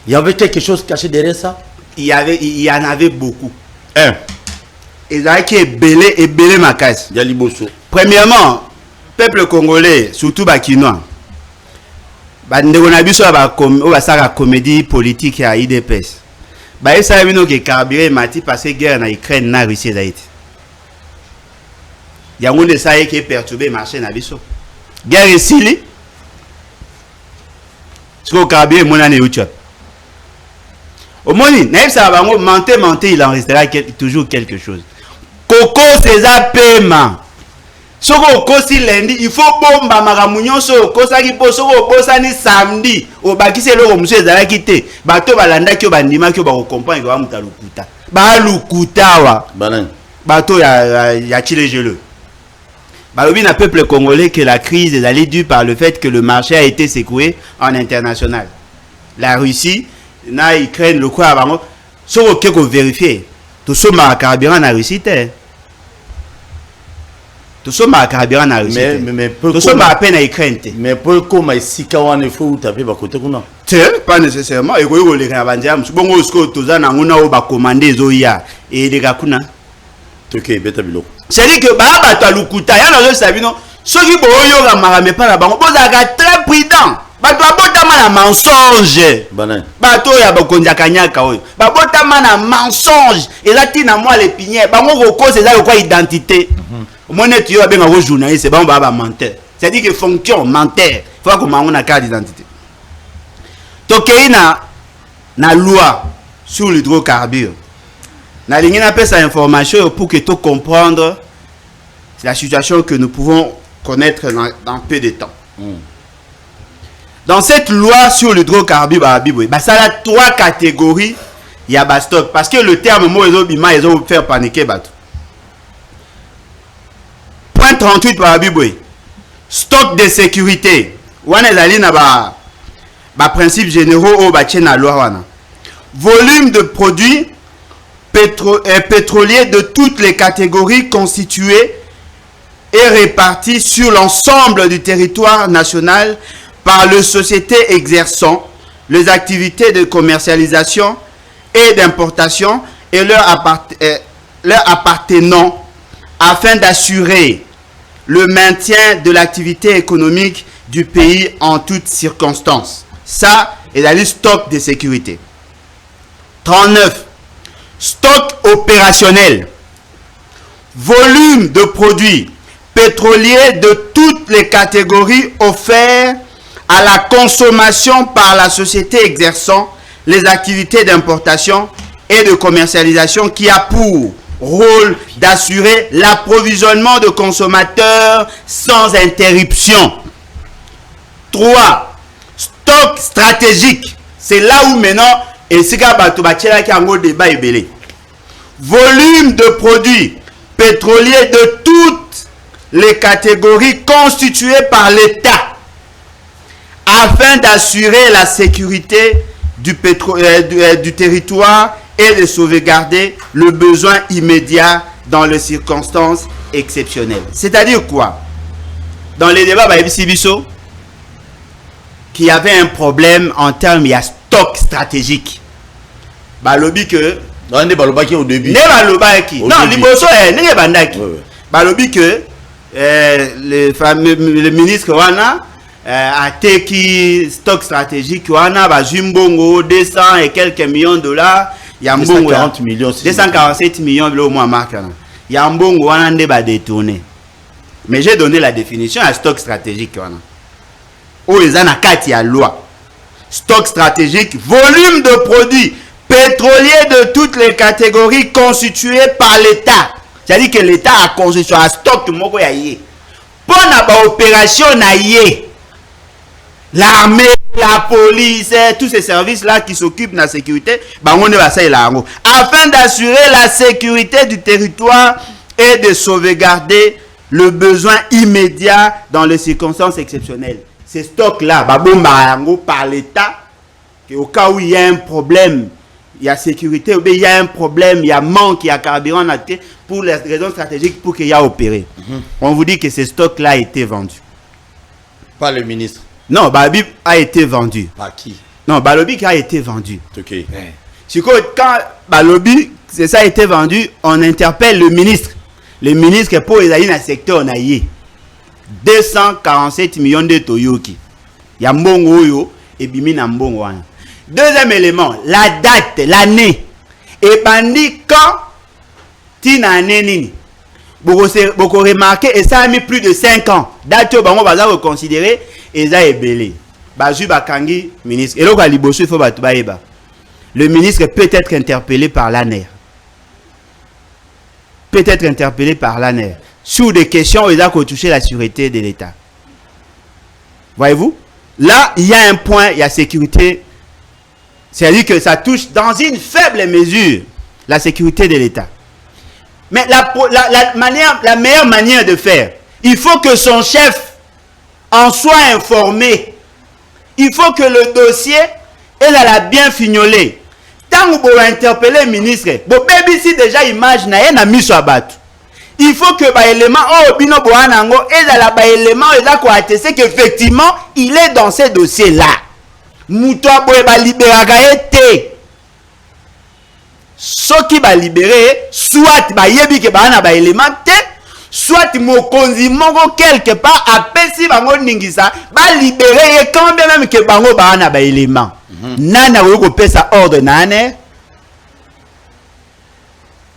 il y avait quelque chose caché derrière ça? Il y en avait beaucoup. Un. Et là, qui est belé ma casse. Yaliboso. Premièrement, peuple congolais, surtout Bakinois, Bandegonabiso a comédie politique à IDPS. Bah, ça a vu que carburé mati passé guerre en Ukraine, na Russie d'Haïti. Il y a un de ça qui est perturbé le marché nabiso. Guerre ici, ce que carburé mon année YouTube. Au moins, ça va mentir, il en restera toujours quelque chose. Coco César paiement. Ce que lundi, il faut bomba maramunyon so kosa ki poso bosa ni samedi. O bakise lo monsieur ezala kité. Bato balanda ki bandima ki ba ko comprendre ba muta lukuta. Ba lukuta wa. Banan. Bato ya chile jelo. Balobi na peuple congolais que la crise est allée due par le fait que le marché a été secoué en international. La Russie na Ukraine le quoi bango so ko vérifier. To so ma carburant na Russie te. Tout ça m'a carburant na Russie. Mais tout ça m'a à peine à Ukraine. Mais pour comment ici quand il faut taper ba côté kuna. Pas nécessairement. Et quoi les rabandia, bongo sko toza na nguna o ba commander zoya et les gakuna. OK, beta bilo. C'est-à-dire que ba to lukuta ya na zo sabino, soki boyo ga marame pa na bango, boza très prudent. Ba to abotama na mensonge. Banan. Ba to ya ba konja kanyaka oyo. Ba botama na mensonge. Et là tina moi les piniers, bango ko cause ça quoi identité. Moi net yo abenga ko journaliste ba menteur. C'est-à-dire que fonction menteur. Il faut qu'on ait une carte d'identité. Donc, il y a une loi sur l'hydrocarbure. Il y a une information pour que tu comprendre la situation que nous pouvons connaître dans peu de temps. Dans cette loi sur l'hydrocarbure, ça a 3 catégories. Il y a stock. Parce que le terme, ils ont fait paniquer. Point 38 par Biboui. Stock de sécurité. Principes généraux au la loi. Volume de produits pétroliers de toutes les catégories constitués et répartis sur l'ensemble du territoire national par les sociétés exerçant les activités de commercialisation et d'importation et leur appartenant afin d'assurer le maintien de l'activité économique du pays en toutes circonstances. Ça est la liste stock de sécurité. 39. Stock opérationnel. Volume de produits pétroliers de toutes les catégories offerts à la consommation par la société exerçant les activités d'importation et de commercialisation qui a pour rôle d'assurer l'approvisionnement de consommateurs sans interruption. 3. Stock stratégique. C'est là où maintenant, et c'est débat est. Volume de produits pétroliers de toutes les catégories constituées par l'État afin d'assurer la sécurité du territoire et de sauvegarder le besoin immédiat dans les circonstances exceptionnelles. C'est-à-dire quoi? Dans les débats, qu'il y avait un problème en termes de stock stratégique. Balobi que... Non, ne balobaki au début. Ne balobaki. Non, liboso ne bandaki. Balobi que le ministre Wana a teki stock stratégique Wana ba jumbongo 200 et quelques millions de dollars. Il y a 240 millions. 247 millions au moins marque. Il y a un bon Wana ne ba détourné. Mais j'ai donné la définition à stock stratégique Wana. Où les anakati à loi. Stock stratégique, volume de produits pétroliers de toutes les catégories constituées par l'État. C'est-à-dire que l'État a constitué un stock de moko yaye. Pour la opération naye, l'armée, la police, tous ces services-là qui s'occupent de la sécurité, afin d'assurer la sécurité du territoire et de sauvegarder le besoin immédiat dans les circonstances exceptionnelles. Ces stocks-là, par l'État, au cas où il y a un problème, il y a sécurité, il y a un problème, il y a manque, il y a carburant pour les raisons stratégiques pour qu'il y ait opéré. On vous dit que ces stocks-là a été vendus. Pas le ministre. Non, Balobi a été vendu. Par qui? Non, Balobi qui a été vendu. Ok. Quand Balobi, ça a été vendu, on interpelle le ministre. Le ministre pour les alliés dans le secteur naïe. 247 millions de Toyoki. Il y a Mbongo Oyo et Bimina Mbongo. Deuxième élément, la date, l'année. Et pendant quand Tina Nenini. Beaucoup remarqué, et ça a mis plus de 5 ans. Date où on va reconsidérer, et ça est belé. Bazu Bakangi, ministre. Et là, il faut le ministre peut être interpellé par l'ANER. Peut-être interpellé par l'ANER. Sur des questions où il a touché la sûreté de l'État. Voyez-vous? Là, il y a un point, il y a sécurité. C'est-à-dire que ça touche dans une faible mesure la sécurité de l'État. Mais la meilleure manière de faire, il faut que son chef en soit informé. Il faut que le dossier, elle a bien fignolé. Tant que vous interpellez le ministre, vous avez ici déjà image na mis sur battu. Il faut que l'élément bino boanango et l'élément attester qu'effectivement il est dans ces dossiers là. Moutoua boye ba libérer été. Ce qui va libérer, soit ba yebi que ba na ba élément té, soit mokonzi mongo quelque part apesi bango ningisa ba libérer et quand même que bango ba na ba élément. Nana wo ko pesa ordre nane.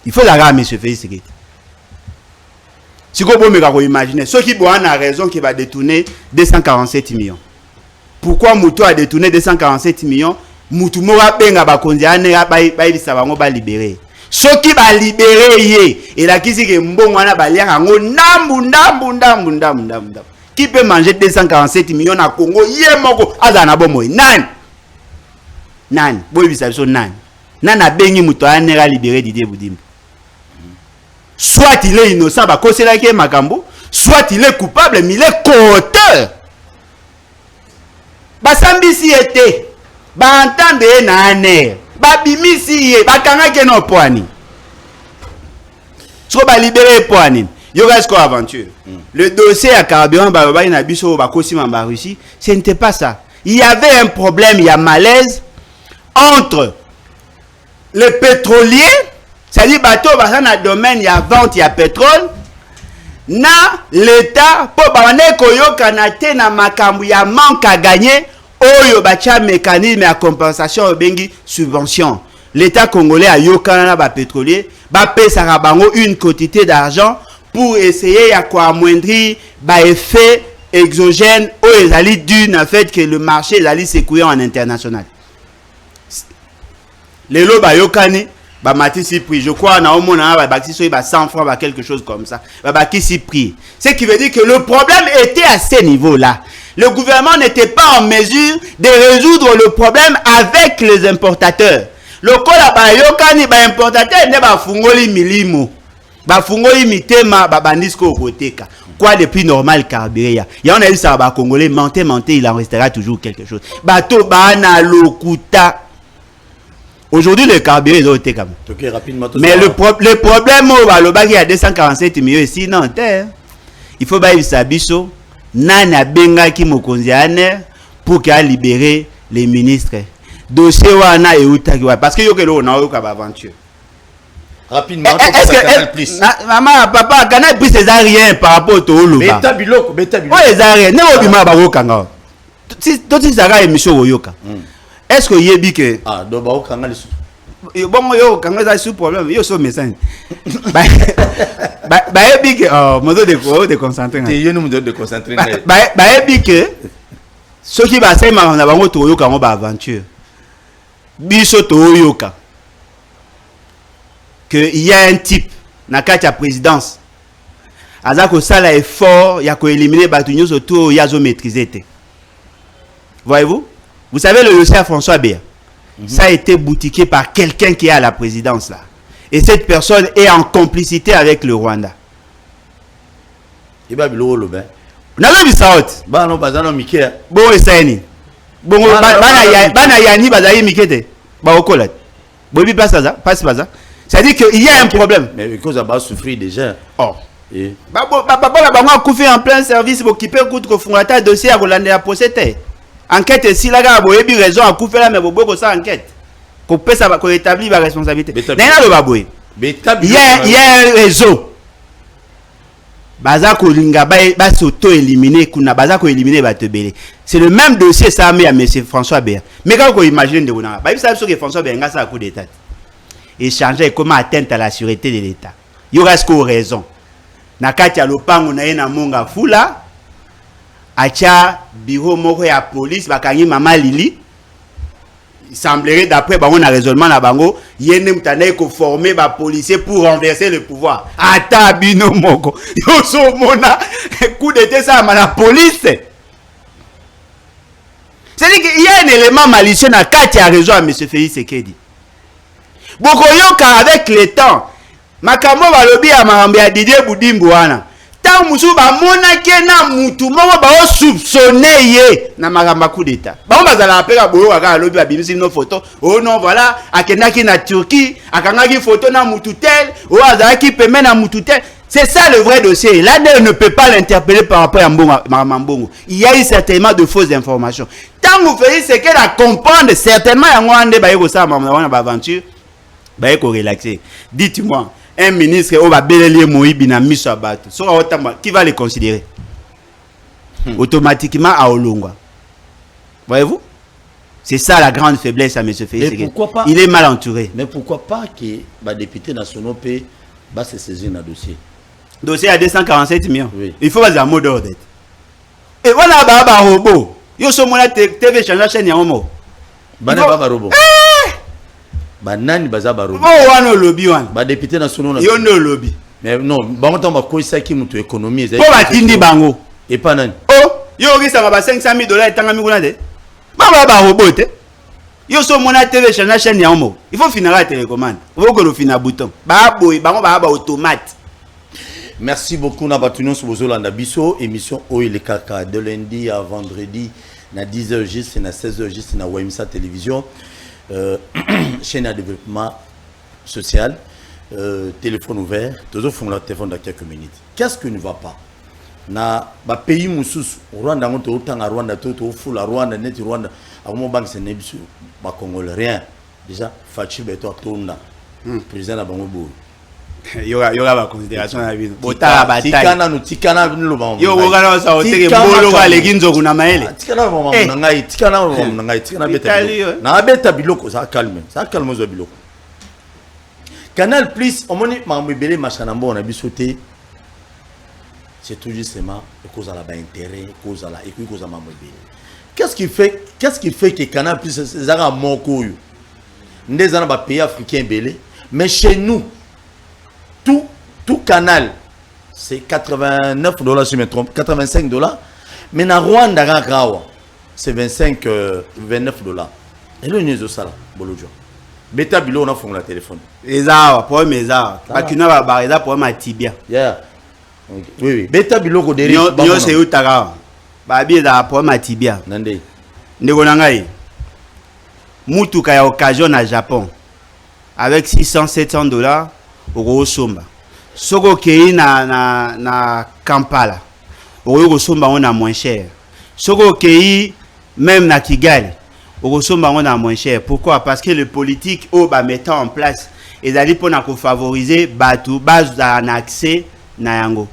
Il faut la ramener monsieur Félix. Si vous pouvez imaginer, ceux qui ont raison qui va détourner 247 millions. Pourquoi Moutou a détourné 247 millions? Moutou Moura Benga Bakondiane va libérer. Ceux qui va libérer, et la qui dit que Mbongwana va lire en ndambu. Qui peut manger 247 millions à Congo? Yemoko Azana Bomoy. Nan. Boy Bissabso Nan. Nan a Bengi Moutou a libéré Didier Boudimba. Soit il est innocent, soit il est coupable, mais il est co-auteur. Basambisi était, entendre na aner, bimisi bakanga ke no poani. So ba libérer poani. Yo reste quoi aventure. Le dossier à carburant ba na biso ba kosima ba Russie, ce n'était pas ça. Il y avait un problème, il y a malaise entre les pétroliers. C'est-à-dire, bateau, dans le domaine, il y a vente, il y a pétrole. Na l'État, pour que koyo kanate na makambu, il y a manque à gagner. Oyo bacha mécanisme à compensation au bengi subvention. L'État congolais a yokana ba pétrolier, ba paye sarabango une quantité d'argent pour essayer à quoi amoindrir ba effet exogène ou les alliés d'une en fait que le marché les alliés s'écouler en international. Les lots ba yokani. Bah matisi prix je crois na omona ba bakisi ba 100 francs ba quelque chose comme ça ba bakisi prix, ce qui veut dire que le problème était à ce niveau là. Le gouvernement n'était pas en mesure de résoudre le problème avec les importateurs. Le kola ba yokani ba importateur ne ba fungoli milimo ba fungoli mitema ba bandisco koteka quoi de plus normal carburé ya on a eu ça ba congolais menté il en restera toujours quelque chose bato ba na lokuta. Aujourd'hui, le carburant est au TKM. Okay, rapidement. Mais le problème, il y a 247 millions ici, non, il faut que Sabiso, Nana Benga qui me pour qu'il libérer les ministres. Dossier Wana et Outakiwa. Parce que on a eu une aventure. Rapidement, est-ce que maman, papa, Canal Plus, c'est rien par rapport au Tolo. Mais tabiloko. Oui, c'est rien. Ne pas Barokanga. Tout ça, c'est émission Oyoka. Est-ce que Yebi que ah donc ba okanga les bon yo kanga ça sous problème yo so message ba Yebi que modo de concentrer te yenu modo de concentrer ba Yebi que ceux qui va faire na bango to yo kango ba aventure biso to yoka que il y a un type na kati ya présidence azako sala effort ya ko éliminer batunyo surtout yazo maîtriser te. Voyez-vous. Vous savez, le dossier à François Béa, ça a été boutiqué par quelqu'un qui est à la présidence là. Et cette personne est en complicité avec le Rwanda. Il va biloko le ben. On a vu ça autre. Bah non, pas non Mickey. Bon essayni. Bon bana yani bazayi Mickey. Ba okolat. Bobi pas ça, pas ça. C'est-à-dire qu'il y a un problème. Mais because ça va souffrir déjà. Oh. Et ba couper en plein service pour occuper contre fondateur dossier à Rolande à procéder. Enquête si la gars a raison à couper là mais beaucoup ça enquête pour ça va établir la responsabilité. Il y a un réseau. Bazako linga ba s'auto éliminer kuna bazako éliminer ba tebele. C'est le même dossier ça mais à monsieur François Béa. Mais quand vous imaginez de vous ba ça que François Béa ça a coup d'état. Échanger comment atteindre à la sûreté de l'état. Il y aura ce raison. Na kati ya lopango na ena monga fula. Acha bureau moko ya police bakangi mama Lili. Il semblerait d'après on a raisonnement na bango yene mutana ko former ba policier pour renverser le pouvoir. Ata bino moko yo so mona coup d'état ça ma la police. C'est-à-dire qu'il y a un élément malicieux na kati ya raison à monsieur Félix Sekedi. Boko yoka avec le temps makambo balobi ya makambo ya Didier Boudimba wana. Tant musu ba mona kena mutu moko ba soupçonner ye na magamba coup d'état. Ba on bazala apela boyo aka lobi ba bimisi no photo. Oh non voilà, akenda ki na Turquie, akanga ki photo na mutu tel, o azala ki peme na mutu tel. C'est ça le vrai dossier. Là ne peut pas l'interpeller par rapport à Mbongo. Il y a eu certainement de fausses informations. Tant vous faites ce qu'elle a comprendre certainement yango ande ba yeko sa maman ba aventure. Ba yeko relaxer. Dites-moi un ministre au Babelelier Moïbi na miso abato. Qui va les considérer automatiquement à Olongwa. Voyez-vous? C'est ça la grande faiblesse à M. Félix. Il est mal entouré. Mais pourquoi pas que les députés nationaux va se saisir dans le dossier? dossier à 247 millions. Oui. Il faut passer un mot d'ordre. Et voilà, un robot. Yo so mona TV changer chaîne ya momo. Bana ba robot. Banani baza ba robot. Oh wana lobby wana. Ba député national. Yo no lobby. Mais non, bango tamba ko isaki mutu économie. Po batindi bango. Et pas nani. Oh, yo risa ba $500,000 etanga mi kuna de. Ba robot te. Yo so mona TV changer chaîne ya momo. Il faut finir la télécommande. Il faut que le finir bouton. Ba boy, bango ba automate. Merci beaucoup na batunon sur Bozolanda Biso émission Oil Kaka de lundi à vendredi na 10h juste na 16h juste na Wemsa télévision chaîne de développement social téléphone ouvert toujours font le téléphone dans quelques minutes. Qu'est-ce qui ne va pas na ba pays mususu Rwanda ngoto otanga Rwanda toto fula Rwanda net Rwanda amo bank c'est nebisu ba congolais rien déjà Fachi beto tonda président na bango bo Yo ba considération na bino. Bota bataille. Tikana no ba. Yo ngana sa oteke mbolo ba leginzo kuna maele. Tikana ba mama ngai, tikana ba mama ngai, tikana beta. Na beta biloko ça calme zo biloko. Canal Plus omoni mamebele machana mbona bisoté. C'est tout justement cause à la ba intérêt, cause à la et cause à mamebele. Qu'est-ce qui fait que Canal Plus zara moko yo. Ndezana ba pays africain belé, mais chez nous tout canal, c'est $89 si je me trompe, $85. Mais dans Rwanda, c'est $29. Et là, nous ça là, Bolojo. Beta bilo on a fondé la téléphone. Eza, pour mes arts. Bakina ba bareza pour ma tibia. Yeah. Oui. Beta bilo ko deri. Yo c'est utara. Ba bi za pour ma tibia. Nande. Ndeko nangai. Mutuka ya occasion na Japon. Avec $600-700 au somba. Soko kei na Kampala. Au somba on a moins cher. Soko kei même na Kigali. Au somba on a moins cher. Pourquoi? Parce que le politique au ba mettant en place et d'aller pour favoriser batu base d'un accès na yango.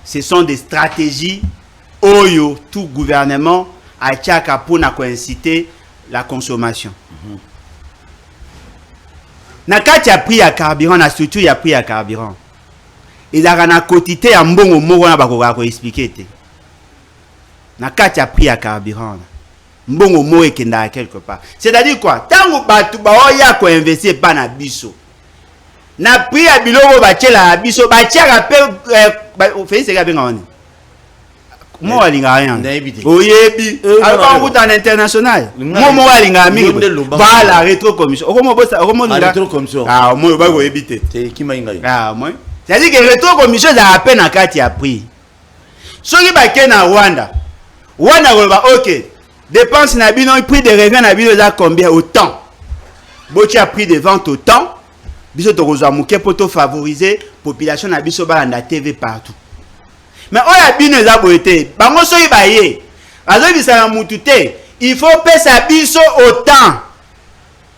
Ce sont des stratégies oyo tout gouvernement a tchaka pour na inciter la consommation. Na kati ya prix ya carburant na structure ya prix ya carburant. Il a na quantité ya mbongo moko na bakoka ko expliquer te. Na kati ya prix ya carburant. Mbongo moko ekenda quelque part. C'est-à-dire quoi? Tango batu ba oya ko investir pa na biso. Na prix ya biloko ba tchela biso ba tchaka pe fait c'est gabenga wani. Moi alinga rien. Oyebi. Alors on en international. Moi alinga mingi. Voilà rétro commission. Okomo bossa okomo nga. Rétro commission. Ah moi ba ko ebité. C'est qui mainga. Ah moi. C'est-à-dire que rétro commission ça à peine à kati a prix. Soki ba ke na Rwanda. Rwanda ba OK. Dépense na bino prix de revient na bino za combien autant. Bochi a prix de vente autant. Biso to kozwa muke poto favoriser population na biso ba na TV partout. Mais on a bien les aboyés. Bango soyi baye. Azo bisana mutute. Il faut payer sa biso autant.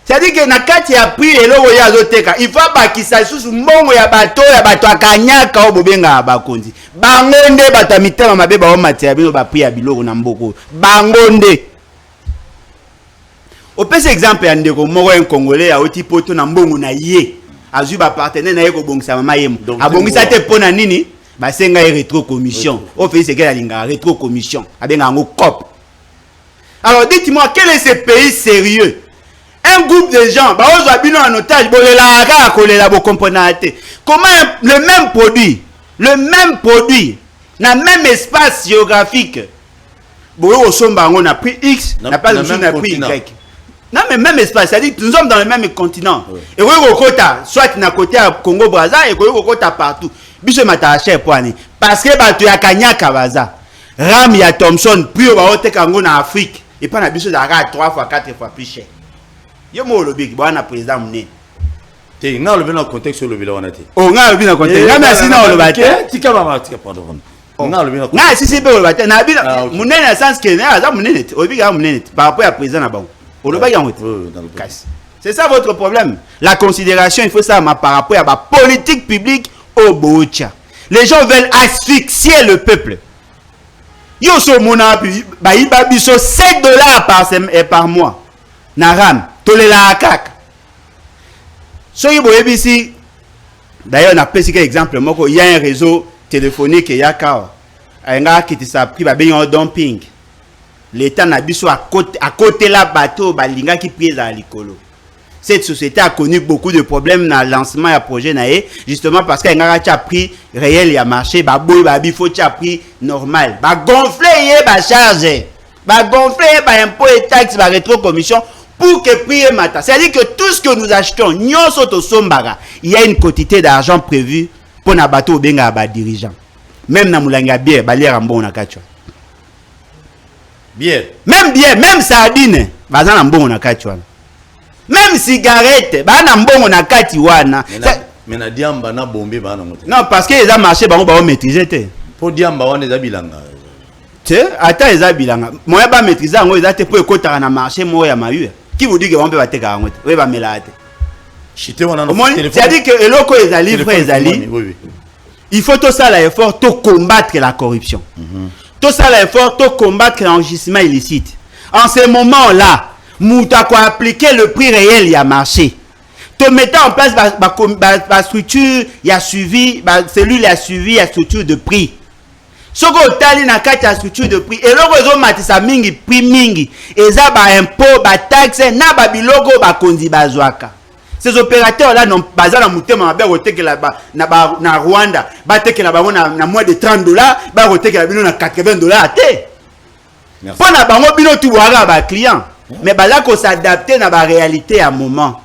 C'est-à-dire que na kati ya prix eloko ya azoteka. Il faut bakisa susu mbongo ya bato akanyaka obobenga bakonzi. Bango nde bato mitema mabe ba o matia bino ba prix ya biloko na mboko. Bango nde. Opese exemple ya ndeko moko en congolais ya oti poto na mbongo na ye. Azu ba partenaire na ye ko bongisa mama yemo. Abongisa te pona nini? Basenga rétro commission. Au fait c'est qu'elle a rétro commission. Avec un cop. Alors dites-moi quel est ce pays sérieux? Un groupe de gens, bah on a en otage, comment le même produit, dans le même espace géographique, on a pris X, n'a pas le prix Y. Non mais même espace, c'est-à-dire que nous sommes dans le même continent. Oui. Et oui, au côté, soit na côté Congo Brazza et au côté partout. Biso matache poani parce que batu ya kanyaka baza. Ram ya Thomson puis ba ote kango na Afrique et pas na biso da 3 fois 4 fois plus cher. Yo mo lobi bwana président mné. Te nga lobi na contexte lobi la wana te. Oh nga lobi na contexte. Nga merci na lobate. Tika mama tika pardon. Nga lobi na. Nga si si pe lobate na bi munene na sens que na za munene. Obi ga munene par rapport à président na ba. O loba yango te. C'est ça votre problème. La considération, il faut ça par rapport à la politique publique au Bocha. Les gens veulent asphyxier le peuple. Yo so mona ba iba biso $7 par mois. Naram, tolela akak. So yibo ebisi. D'ailleurs, on a pris exemple moko, il y a un réseau téléphonique ya kao nga qui ça pris ba ben dumping l'état na biso à côté la bateau balinga qui prise à likolo. Cette société a connu beaucoup de problèmes dans le lancement et projet naé justement parce qu'elle a pris réel ya marché ba boy ba bifo a pris normal ba gonfler ba charge ba gonfler ba impôt et taxes ba rétro commission pour que prix mata. C'est-à-dire que tout ce que nous achetons nyonso to sombara, il y a une quantité d'argent prévue pour na bateau benga ba dirigeant. Même na mulanga bière ba lire mbon na katcho. Bière, même sardine ba za na mbon na katcho. Même cigarette ba na mbon na kati wana. Mais na diamba na bombe ba na moto. Non, parce que les a marché ba on maîtriser te. Pour diamba wana za bilanga. Te ata eza bilanga. Moi ba maîtriser ngo eza te pour ekota na marché mo ya mayu. Qui vous dit que on peut battre ka ngote. Oui ba melate. Chité wana na téléphone. C'est-à-dire que eloko eza livre ezali. Oui. Il faut tout ça l'effort de combattre la corruption. Tout ça l'effort de combattre l'enrichissement illicite. En ce moment-là, Mouta quoi appliquer le prix réel il y a marché. Te mettant en place la structure, il y a suivi, cellule a suivi la structure de prix. Ce que tali na kati la structure de prix et le réseau matisa mingi prix mingi et ça ba impôt ba taxe na ba bilogo ba kondi bazwaka. Ces opérateurs là n'ont pas à la mutema ba que là-bas na Rwanda ba teke là-bas na moins de $30 ba que là bino na $80 té. Pour na bango bino tu wara ba client mais ba là ko s'adapter na ba réalité à moment.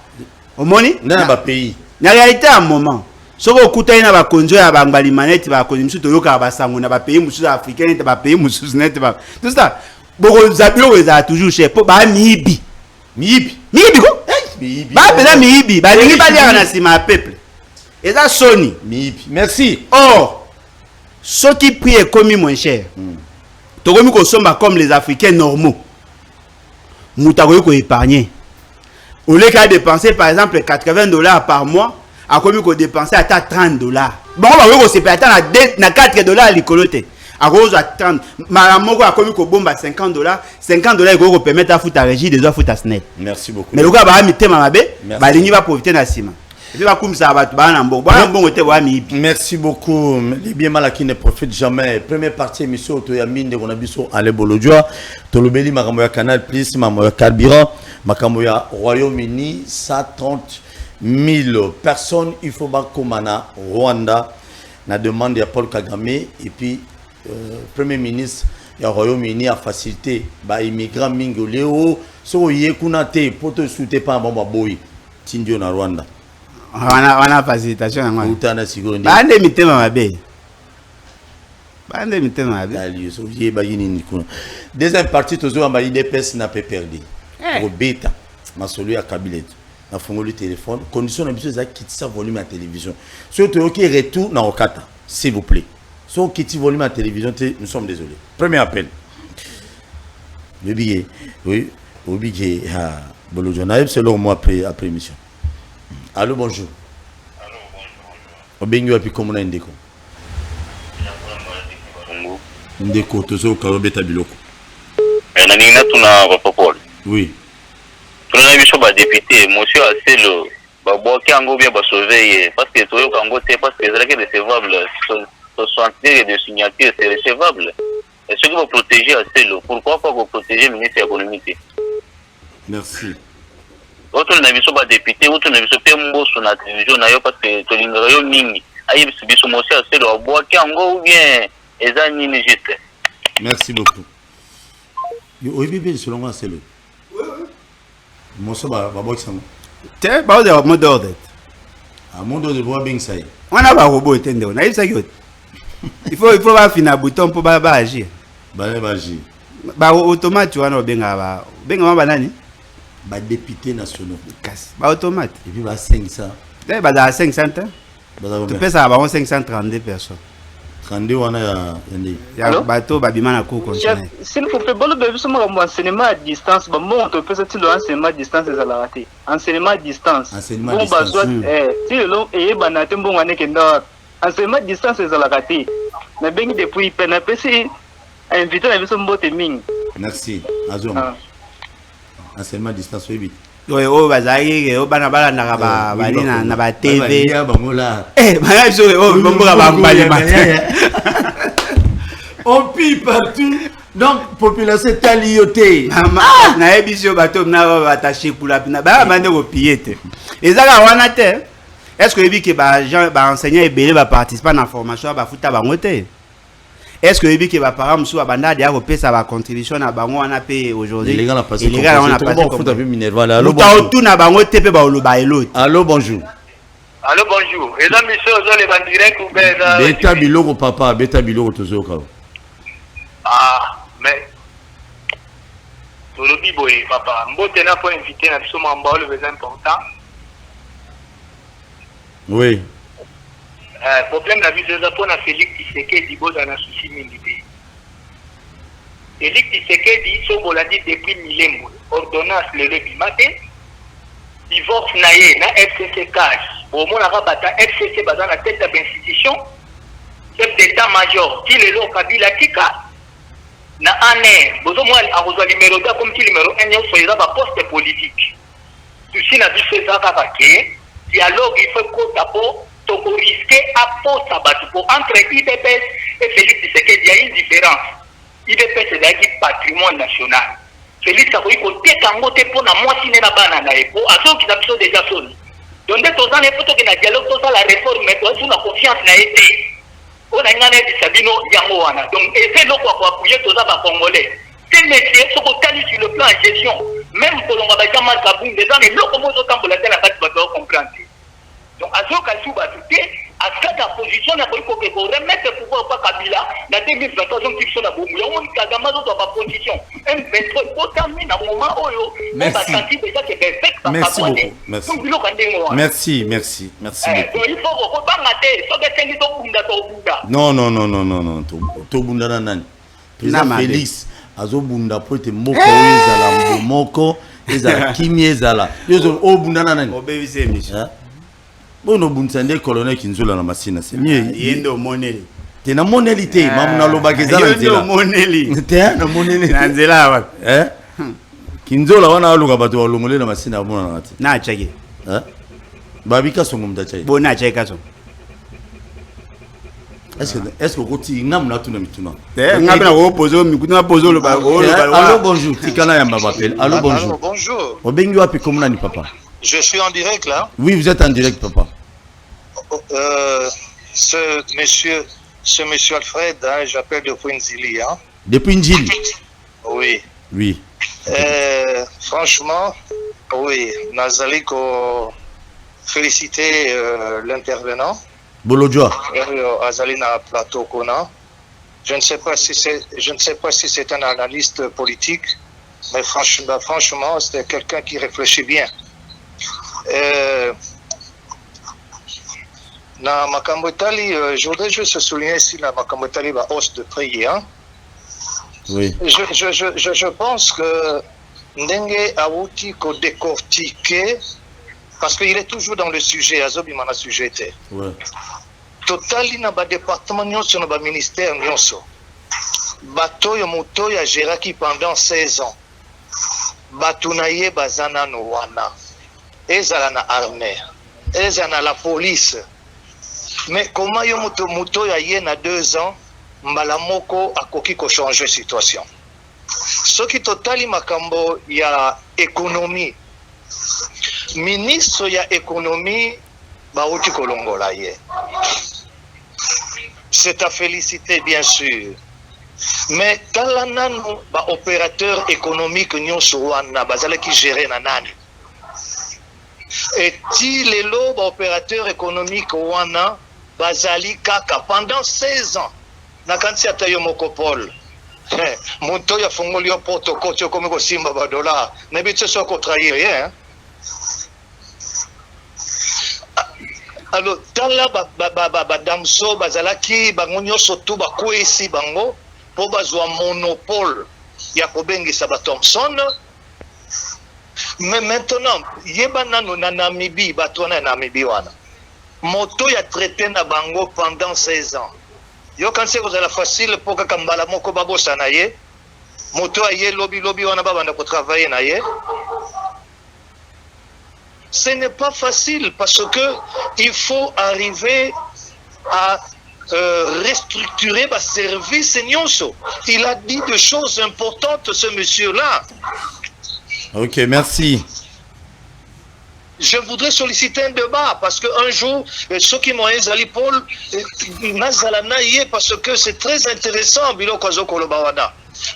Omoni na ba pays. Na réalité à moment. Soko okuta ina ba konjo ya bangbali maneti ba konimsu to yoka ba sango na ba pays musu africain ba pays musu net ba. Tout ça. Boko zabilo za toujours chez po ba mibi ko ba bela miibi ba lingi ba lia na sima peuple eza soni miibi. Merci. Or ce qui prix est commis moins cher to komi ko somba comme les africains normaux muta ko épargner au lieu qu'à dépenser par exemple $80 par mois a komi ko dépenser à $30 bon ba ko se payer na $4 likolote à cause à 30 malamoko a commis ko bomba $50 il ko permettre à foutre à régie des autres à SNET. Merci beaucoup. Mais le gars ba mité mabe ba lingi va profiter na sima et puis va comme ça ba na mbongo ba mbongo te wa mi. Merci beaucoup. Les bien mal qui ne profitent jamais. Première partie émission to ya mine on a biso ale bolodjoa to lobeli makambo ya Canal Plus makambo ya carburant makambo ya Royaume-Uni 130 000 personnes il faut ba komana Rwanda na demande ya Paul Kagame et puis Premier ministre du Royaume-Uni a facilité les immigrants mingoleo so yekuna te poto soute pas bon boy tindio na Rwanda wana facilitation ngwa utana sigondi bande mitema mabe ali so ye ba yini nikuna deuxième partie tozo amba IDPS na pe perdu pour beta masolo ya kabilet na fongoli téléphone condition na biso za kitisa volume à télévision surtout OK retour na okata s'il vous plaît. So qui volume à télévision, nous sommes désolés. Premier appel. Le billet. Oui, au billet. Bolodjonaïb, c'est là moi après émission. Allô, bonjour. Allô, bonjour. Au bingo, et puis comment on a un déco? Un déco, tout ça au Karobeta Biloko. Et Nanina, tu n'as pas parlé. Oui. Tu n'as vu sur le député, monsieur Asselo, qui a bien sauvé, parce que tu as parce que c'est recevable. 60 de signatures, c'est recevable. Et ce qui va protéger Asselo, pourquoi pas vous protéger le ministre de l'économie? Merci. Autre n'a vu sur le député, autre n'a vu sur la télévision, parce que tu as vu Nini. Aïe, c'est bien monsieur Asselo, qui a ou bien, et ça, Nini juste. Merci beaucoup. Oui, bébé, selon moi, c'est le. Moi, ça va, te ba de mot d'ordre à mon dos de bois bien ça. On a ba robot tende on a ça il faut pas finir bouton pour ba agir Ba agir ba automate wana benga ba nani ba député nationaux casse ba automate et puis ba 500 ba da 500 tu peux ça ba 532 personnes 32 wana ya bato babima na ko s'il vous plaît bolo bébé so mo enseignement à distance ba mo to peut ça enseignement à distance ça la raté enseignement à distance bon ba soit si le et ba na tembo ngane kenda enseignement à distance ça la raté na bengi depuis pena pesi invité na biso mbote mingi merci azom enseignement à distance oui Oui, oh, bazali, oh, banabala na ba TV. On pille partout. Donc, population est alliotée. Na ebisio bato na attaché pour la pina. Ba mande ko piller. Ezaka wana te. Est-ce que ebi ke ba gens ba enseignants ebele ba participer na formation ba futa bango te? Est-ce que ebi ke ba parents musu abanda dia ko pesa ba contribution na bango wana pe aujourd'hui? Les gars, on a passé. Allô, bonjour. Allô, bonjour. Allô, bonjour. Et là, monsieur, vous allez en direct ou bien là? Beta Biloko, papa, Beta Biloko, tout ça. Ah, mais. Sur le biboy, papa. Mbote n'a pas invité, n'a pas le plus important. Oui. Problème la vie de Japon a Félix Tshisekedi dans la souci militaire. Félix Tshisekedi, son boladi depuis Milembo, ordonnance le matin, divorce naïe, na FCC cash. Au moins, on a FCC dans la tête de l'institution, chef d'état-major, qui est là, Kabila Tika, na année, besoin moi, à rejoindre numéro 2 comme qui numéro 1, il faut y poste politique. Ceci n'a vu fait ça qu'à dialogue, il faut qu'on d'abord risquer à poste entre IDPS et Félix Tshisekedi. Il y a une différence. IDPS c'est un patrimoine national. Félix Tshisekedi côté Kangote pour na moi si na bana na epo à ceux qui sont déjà sonnés. Donc dès qu'on a photo que na dialogue tout ça la réforme mais on a confiance na été. On a ngane de Sabino yango wana. Donc et c'est là quoi appuyer tout ça par congolais. C'est métier ce qu'on qualifie sur le plan de gestion. Même pour on va pas mal kabou des gens les locaux mo autant pour la telle base va comprendre. Donc à ce cas où va tout à cette position na ko remettre le pouvoir pas Kabila na 2023 donc ils sont na bomu ya on Kagama dans pas position un bétro termine à moment oyo on va sentir déjà que perfect ça merci pas beaucoup merci merci beaucoup il faut qu'on pas mater so que tengi to bunda non to bunda na nani président Félix azobunda po te moko ezala moko ezala kimi ezala yozo obunda na nani obebise monsieur. Bon, no buntsande colonel Kinzola na masina c'est mieux. Yendo moneli. Te na moneli te, mamuna lobageza na nzela. Yendo moneli. Te na moneli. Na nzela wa. Kinzola wana aluka bato walongole na masina abona na ngati. Na chake. Babika songo mdacha. Bona chake kaso. Est-ce que koti ngamna tuna mituna? Ngamna ko pozo mikuna pozo lo ba. Allô bonjour, tikana ya mbapel. Allô bonjour. Allô bonjour. Obengi wapi komuna ni papa? Je suis en direct là. Oui, vous êtes en direct, papa. Ce monsieur Alfred, hein, j'appelle depuis Nzili. Hein. Depuis Nzili? Oui. Oui. Franchement, oui, Nazali, féliciter l'intervenant. Bolodjoa. Azali na plateau Kona. Je ne sais pas si c'est un analyste politique, mais franchement, c'est quelqu'un qui réfléchit bien. Na makambo etali, je voudrais juste souligner ici la makambo etali la hausse de prix. Hein? Oui. Je pense que Ndenge Aouti ko décortiquer parce qu'il est toujours dans le sujet, Azobi mana sujet. Ouais. Totali na ba département nyonso na ba ministère nyonso. Bato yo moto ya géraki pendant 16 ans. Batunaye bazana no wana. Ezala na armée, ezala la police. Mais comment yo moto ya ye na 2 ans, mbala moko akoki ko changer situation. Ce qui totali makambo ya économie. Ministre ya économie bauti kolongola ye. C'est à féliciter bien sûr. Mais kala nanu ba opérateur économique nyonso wana bazala ki gérer na nani. Et si les lobes opérateurs économiques wana bazali kaka pendant 16 ans na kanti atayo mokopol monto ya fongoli yo protocole yo comme ko simba ba dollar na bitse so ko trahir rien. Alors tala ba damso bazalaki bango nyoso tu ba kwesi bango po bazwa monopole ya kobengisa ba Thomson. Mais maintenant, yebana no na Namibie, batona Namibie wana. Moto ya traité na bango pendant 16 ans. Yo kanse ko la facile pour ka mbala moko babosa na ye. Moto aye lobby wana babanda ko travailler na ye. Ce n'est pas facile parce que il faut arriver à restructurer le service Nyonso. Il a dit des choses importantes, ce monsieur-là. Ok, merci. Je voudrais solliciter un débat parce qu'un jour, ceux qui m'ont dit Paul, parce que c'est très intéressant,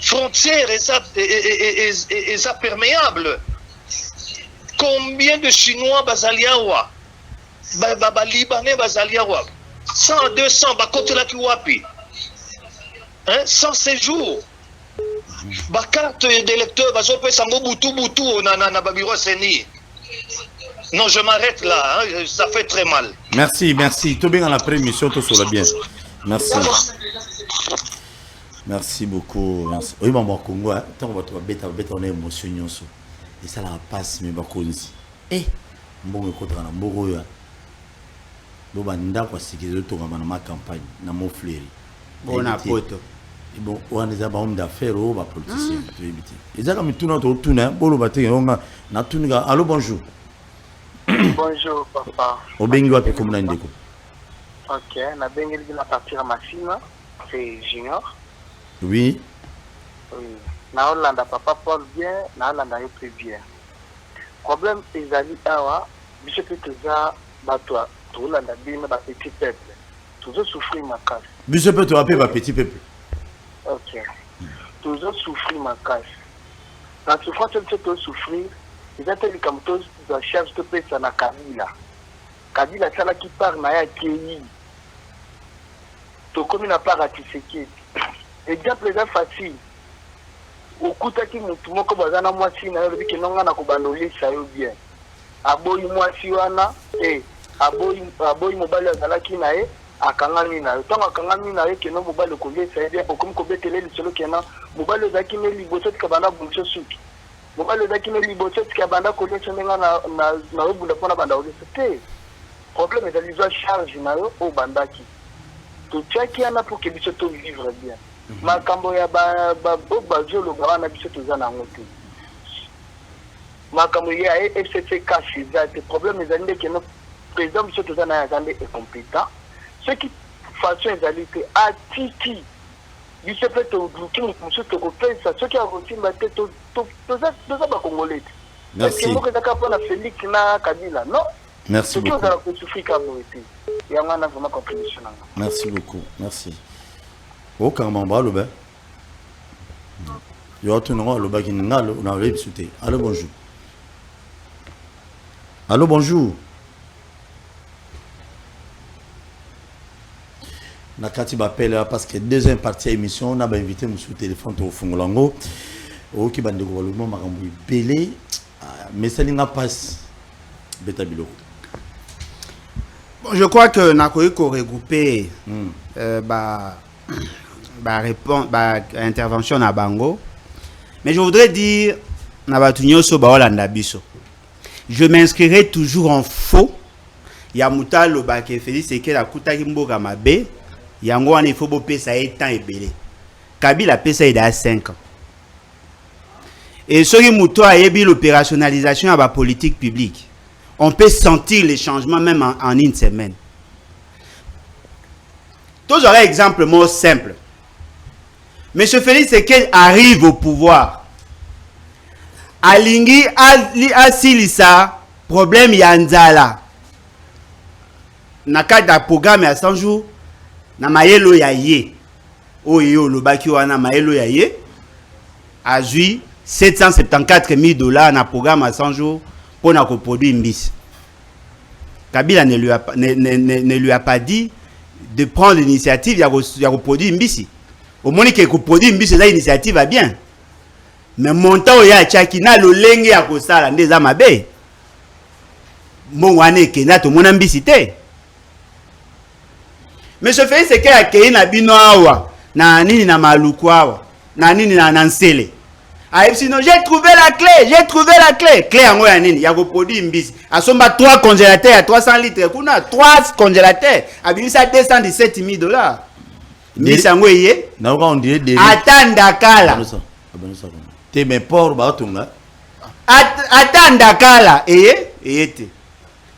frontières est perméable. Combien de Chinois bazaliawa, Libanais bazaliawa, 100, 200, côté la kiwapi, sans séjour. Carte d'électeur, bazopé sango butu na babiro seni. Non, je m'arrête là, hein, ça fait très mal. Merci, merci. Tout bien dans la prémission, tout sera bien. Merci. Merci beaucoup. Merci. Oui, maman Congo, tant que tu vas bête, on est émotionné. Et ça la passe, mais pas ici. Eh, bon, écoute, on a beaucoup de bon, banda quoi, c'est que je tourne dans ma campagne, dans mon fléri. Bon, on a poto. Bon, on a des hommes d'affaires, on va politiciens. Et ça, comme tout notre tourne, bon, on a tout. Allô, bonjour. Bonjour papa. Obengi wapi komuna ndeko? Ok, na bengi la partir à Machine, c'est Junior. Oui. Oui. Na Hollande papa Paul bien, na Hollande yo plus bien. Problème ezali awa, biso pe toza batwa, to Hollande bima ba petit peuple. Toujours souffrir ma casse. Biso pe to appeler ba petit peuple. Ok. Toujours souffrir ma casse. La souffrance c'est souffrir. Ils appellent comme tous la chef de paix na Kabila. Kabila sala qui part na ya Kenya. To comme na part à Tshisekedi. Exemple est facile. Okutaki mutu moko bazana mwasi na yo biki nonga na kubandolisa yo bien. Aboyi mwasi wana aboyi mobali azalaki na ye akangami na yo. Tango akangami na ye keno mobali kolesa ye bien okomi kobetele lisolo kena mobali azaki ne liboso tikabana buncho suki. Mobali ezaki ne liboso tika banda kolesa ndenga na obunda pona banda olesa te. Problème ezali zwa charge na yo o bandaki. To chaki ana pour que biso to vivre bien. Makambo ya ba bazolo wana biso toza na ngote. Makambo ya FCC cash ezate problème ezali ndeke no président biso toza na yazande est compétent. Ce qui façon ezali te atiki biso pe to duki musu to ko pensa ce qui a rotimba te to toza ba congolais. Merci. Est-ce que ça pour na Félix na Kabila non? Merci beaucoup. Merci beaucoup. Merci. Au Kamamba le ben. Yo tu non le ba qui ngalo na le bisouté. Allô bonjour. Allô bonjour. Nakati bapela parce que deuxième partie émission on a invité monsieur téléphone au Fungolango au qui bande développement makambo belé mais ça n'a pas betabilo. Bon, je crois que nakoyi ko regrouper intervention na bango, mais je voudrais dire na batu nyoso ba Hollande biso. Je m'inscrirai toujours en faux. Ya mutalo ba ke Félix Eke la kutaki mboka mabe. Yango wana il faut bo pesa etant ebele. Kabila pesa il a 5 ans. Et ce qui muto a yebi l'opérationnalisation à la politique publique. On peut sentir les changements même en une semaine. Tous auraient exemple mot simple. Monsieur Félix Eke arrive au pouvoir. Alingi asilisa problème yanzala. Nakada programme à 100 jours. Na mayelo ya ye. Oyo lo baki wana mayelo ya ye. Azui 774 000 $ na programme à 100 jours pour na produire mbisi. Kabila ne lui a pas dit de prendre l'initiative ya produire mbisi. Au moins que produire mbisi c'est initiative va bien. Mais montant ya chaki na lo lenge ya ko sala ndeza mabe. Mon wane ke na to mona mbisi te. Mais ce fait c'est que ya na bino awa na nini na maluku awa na nini na nansele. Ah, sinon j'ai trouvé la clé. Clé en quoi nini? Ya ko produire mbisi. Asomba 3 congélateurs à 300 litres. Kuna 3 congélateurs. Abimisa 217 000 $. Mbisi yango yé. Na on dirait des atanda kala. Te me por ba tunga. Attends Dakala.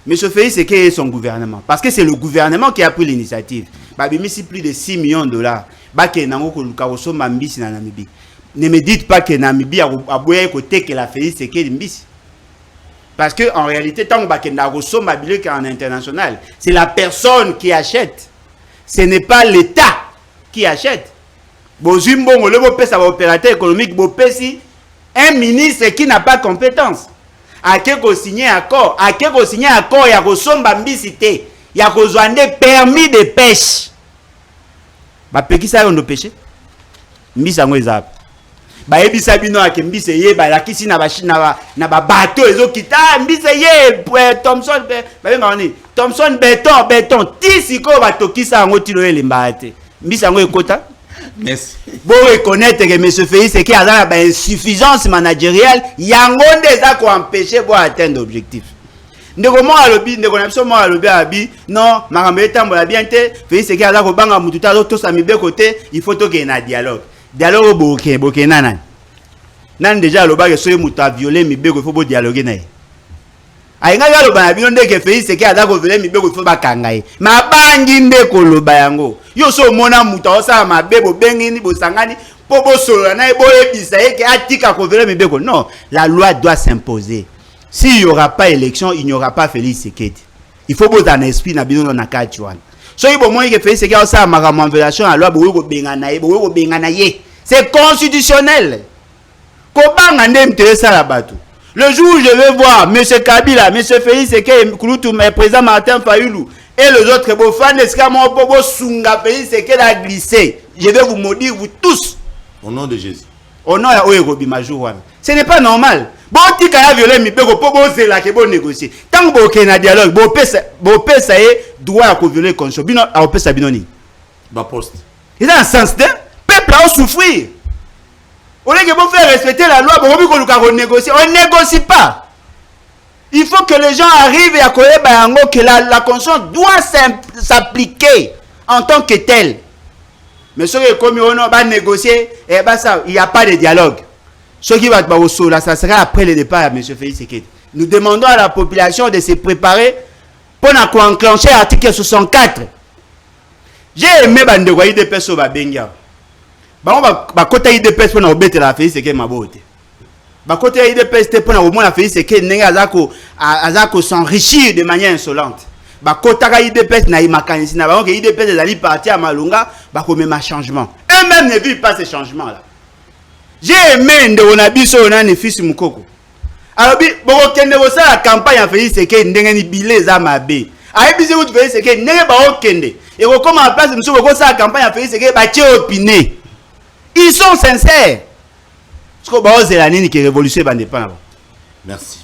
Mais ce fait, c'est que son gouvernement. Parce que c'est le gouvernement qui a pris l'initiative. Babimisi plus de 6 millions de $. Ne me dites pas que Namibie a besoin côté que la Félix c'est que Mbisi. Parce que en réalité, tant que en international, c'est la personne qui achète. Ce n'est pas l'État qui achète. Bozumbo le pèse à opérateur économique, un ministre qui n'a pas compétence. A quelque signer accord, il y a Rosomba Mbisité, il y a permis de pêche. Ba peki ça on pêcher. Mbisa ngo ezap. Ba ebisa bino ake mbise ye ba lakisi na ba bateau ezokita mbise ye Thomson ba ngani Thomson béton tisiko ba tokisa ngo tilo elemba te. Mbisa ngo ekota. Merci. Bon reconnaître que monsieur Félix c'est qu'il y a une insuffisance managériale, yango ndeza ko empêcher pour atteindre l'objectif. Ndeko mo alobi ndeko na biso mo alobi abi non makambo etambola bien te Félix c'est qu'il y a ko banga mutu ta to sa mibe côté il faut to que na dialogue boke nana nan déjà aloba que soye mutu a violé mibe ko faut dialoguer na ainga aloba na bino ndeke Félix c'est qu'il y a ko violer mibe ko faut ba kangai ma bangi ndeko loba yango yo so mona mutu osa mabe bo bengini bo sangani po bo solo na bo ebisa ke atika ko violer mibe ko non la loi doit s'imposer. S'il n'y aura pas élection, il n'y aura pas Félix Sekedi. Il faut que dans l'esprit, na bino na kachuan. So il faut que Félix Sekedi ça ma violation à loi c'est constitutionnel. Kobanga ndem te ça la bateau. Le jour où je vais voir monsieur Kabila, monsieur Félix Sekedi, Kouloutou, président Martin Fayulu et les autres bofans escamo bobo sunga Félix Sekedi a glissé. Je vais vous maudire vous tous au nom de Jésus. Au nom de Oyerobi Majouan. Ce n'est pas normal. Bon, tu as violé mi pego pour bosser là que bon négocier. Tant que bon dialogue, bon pesa doit à violer conscience. Bino a pesa binoni. Ba poste. Il a un sens de peuple a souffrir. On est que bon faire respecter la loi, bon qu'on négocier. On négocie pas. Il faut que les gens arrivent à connaître que la conscience doit s'appliquer en tant que telle. Mais ceux qui comme on va négocier, et ben ça, il n'y a pas de dialogue. Ce qui va être au là, ça sera après le départ à M. Félix Sekedi. Nous demandons à la population de se préparer pour enclencher l'article 64. J'ai aimé Bandego IDPS au Babenga. Bah côté IDPS pour nous mettre la Félix Sekedi ma beauté. Bah côté IDPS pour nous la Félix Sekedi n'est azako s'enrichir de manière insolente. Bah côté IDPS na imakanisi na bah que IDPS les alliés partir à Malunga bah comme un changement. Eux-mêmes ne vivent pas ces changements là. J'ai aimé Ndewonabiso Onani fils Mukoko. Alors, bon, kende vosa la campagne a fait c'est que ndengeni bilé za mabe. Aïe bise vous fait c'est que ndenge ba okende. Et comment en place monsieur Mukoko sa campagne a fait c'est que ba tie opiné. Ils sont sincères. Parce que ba ozelani ni que révolution ba ne pas. Merci.